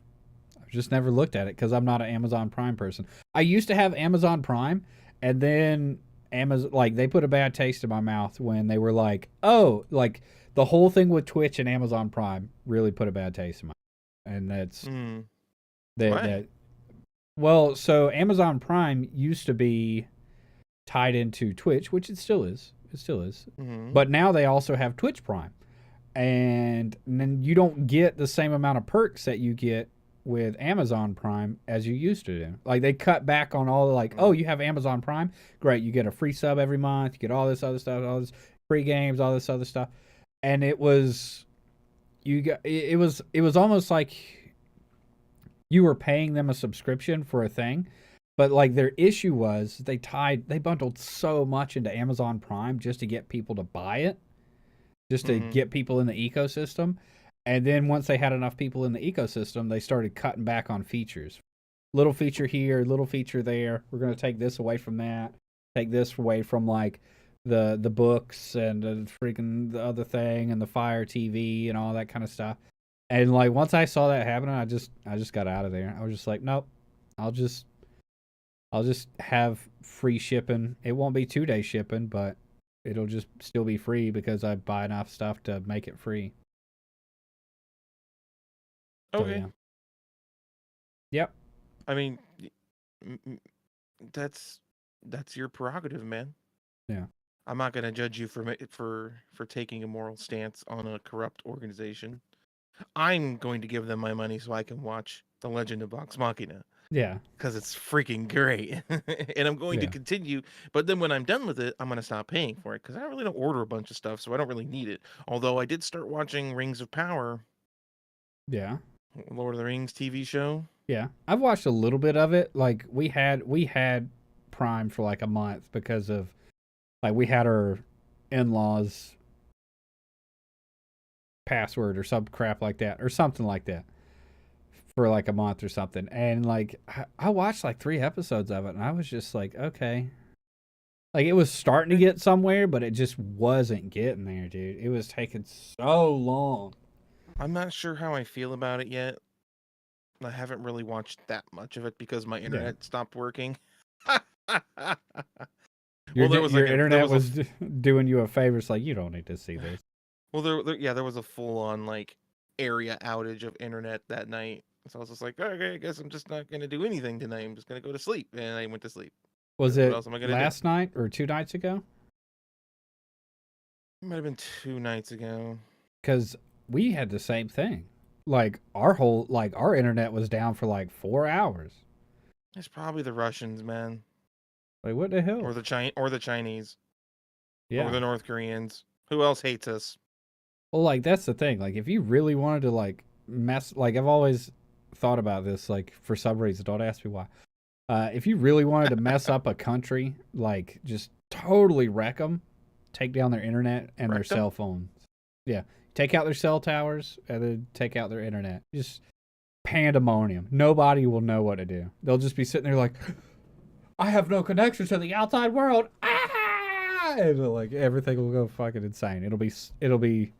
looked at it because I'm not an Amazon Prime person. I used to have Amazon Prime, and then Amazon, like, they put a bad taste in my mouth when they were like, oh, like the whole thing with Twitch and Amazon Prime really put a bad taste in my mouth. And that's Why? that. Well, so Amazon Prime used to be tied into Twitch, which it still is. It still is. Mm-hmm. But now they also have Twitch Prime. And then you don't get the same amount of perks that you get with Amazon Prime as you used to do. Like they cut back on all the like, oh, you have Amazon Prime? Great, you get a free sub every month, you get all this other stuff, all this free games, all this other stuff. And it was it was almost like you were paying them a subscription for a thing. But like their issue was they bundled so much into Amazon Prime just to get people to buy it, just to get people in the ecosystem. And then once they had enough people in the ecosystem, they started cutting back on features. Little feature here, little feature there. We're going to take this away from that. Take this away from like the books and the other thing and the Fire TV and all that kind of stuff. And like once I saw that happening, I just got out of there. I was just like, nope. I'll just have free shipping. It won't be 2-day shipping, but it'll just still be free because I buy enough stuff to make it free. Okay. So, yeah. Yep. I mean, that's your prerogative, man. Yeah. I'm not gonna judge you for taking a moral stance on a corrupt organization. I'm going to give them my money so I can watch The Legend of Vox Machina. Yeah. Because it's freaking great. And I'm going to continue. But then when I'm done with it, I'm going to stop paying for it. Because I really don't order a bunch of stuff, so I don't really need it. Although I did start watching Rings of Power. Yeah. Lord of the Rings TV show. Yeah. I've watched a little bit of it. Like we had Prime for like a month because of like we had our in-laws password or some crap like that or something like that for like a month or something. And like I watched like 3 episodes of it and I was just like, okay. Like it was starting to get somewhere, but it just wasn't getting there, dude. It was taking so long. I'm not sure how I feel about it yet. I haven't really watched that much of it because my internet stopped working. Your internet was doing you a favor. It's like, you don't need to see this. Well, there was a full-on like area outage of internet that night. So I was just like, okay, I guess I'm just not gonna do anything tonight. I'm just gonna go to sleep, and I went to sleep. Was it last night or 2 nights ago? It might have been 2 nights ago. Because we had the same thing. Like our internet was down for like 4 hours. It's probably the Russians, man. Like what the hell? Or the Chinese. Yeah. Or the North Koreans. Who else hates us? Well, like that's the thing. Like if you really wanted to like mess, like I've always thought about this. Like for some reason, don't ask me why. If you really wanted to mess up a country, like just totally wreck them, take down their internet and their cell phones. Yeah, take out their cell towers and then take out their internet. Just pandemonium. Nobody will know what to do. They'll just be sitting there like, I have no connection to the outside world. Ah! And, like everything will go fucking insane. It'll be.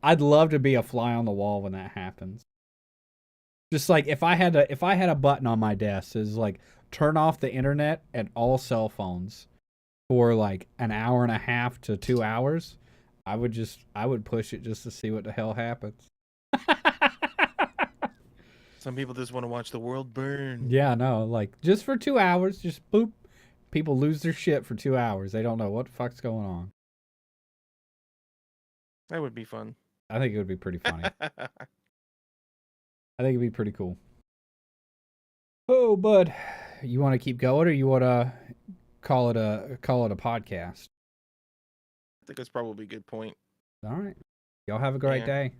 I'd love to be a fly on the wall when that happens. Just like if I had a button on my desk is like turn off the internet and all cell phones for like an hour and a half to 2 hours, I would push it just to see what the hell happens. Some people just want to watch the world burn. Yeah, no, like just for 2 hours, just boop. People lose their shit for 2 hours. They don't know what the fuck's going on. That would be fun. I think it would be pretty funny. I think it'd be pretty cool. Oh, bud, you want to keep going, or you want to call it a podcast? I think that's probably a good point. All right. Y'all have a great day.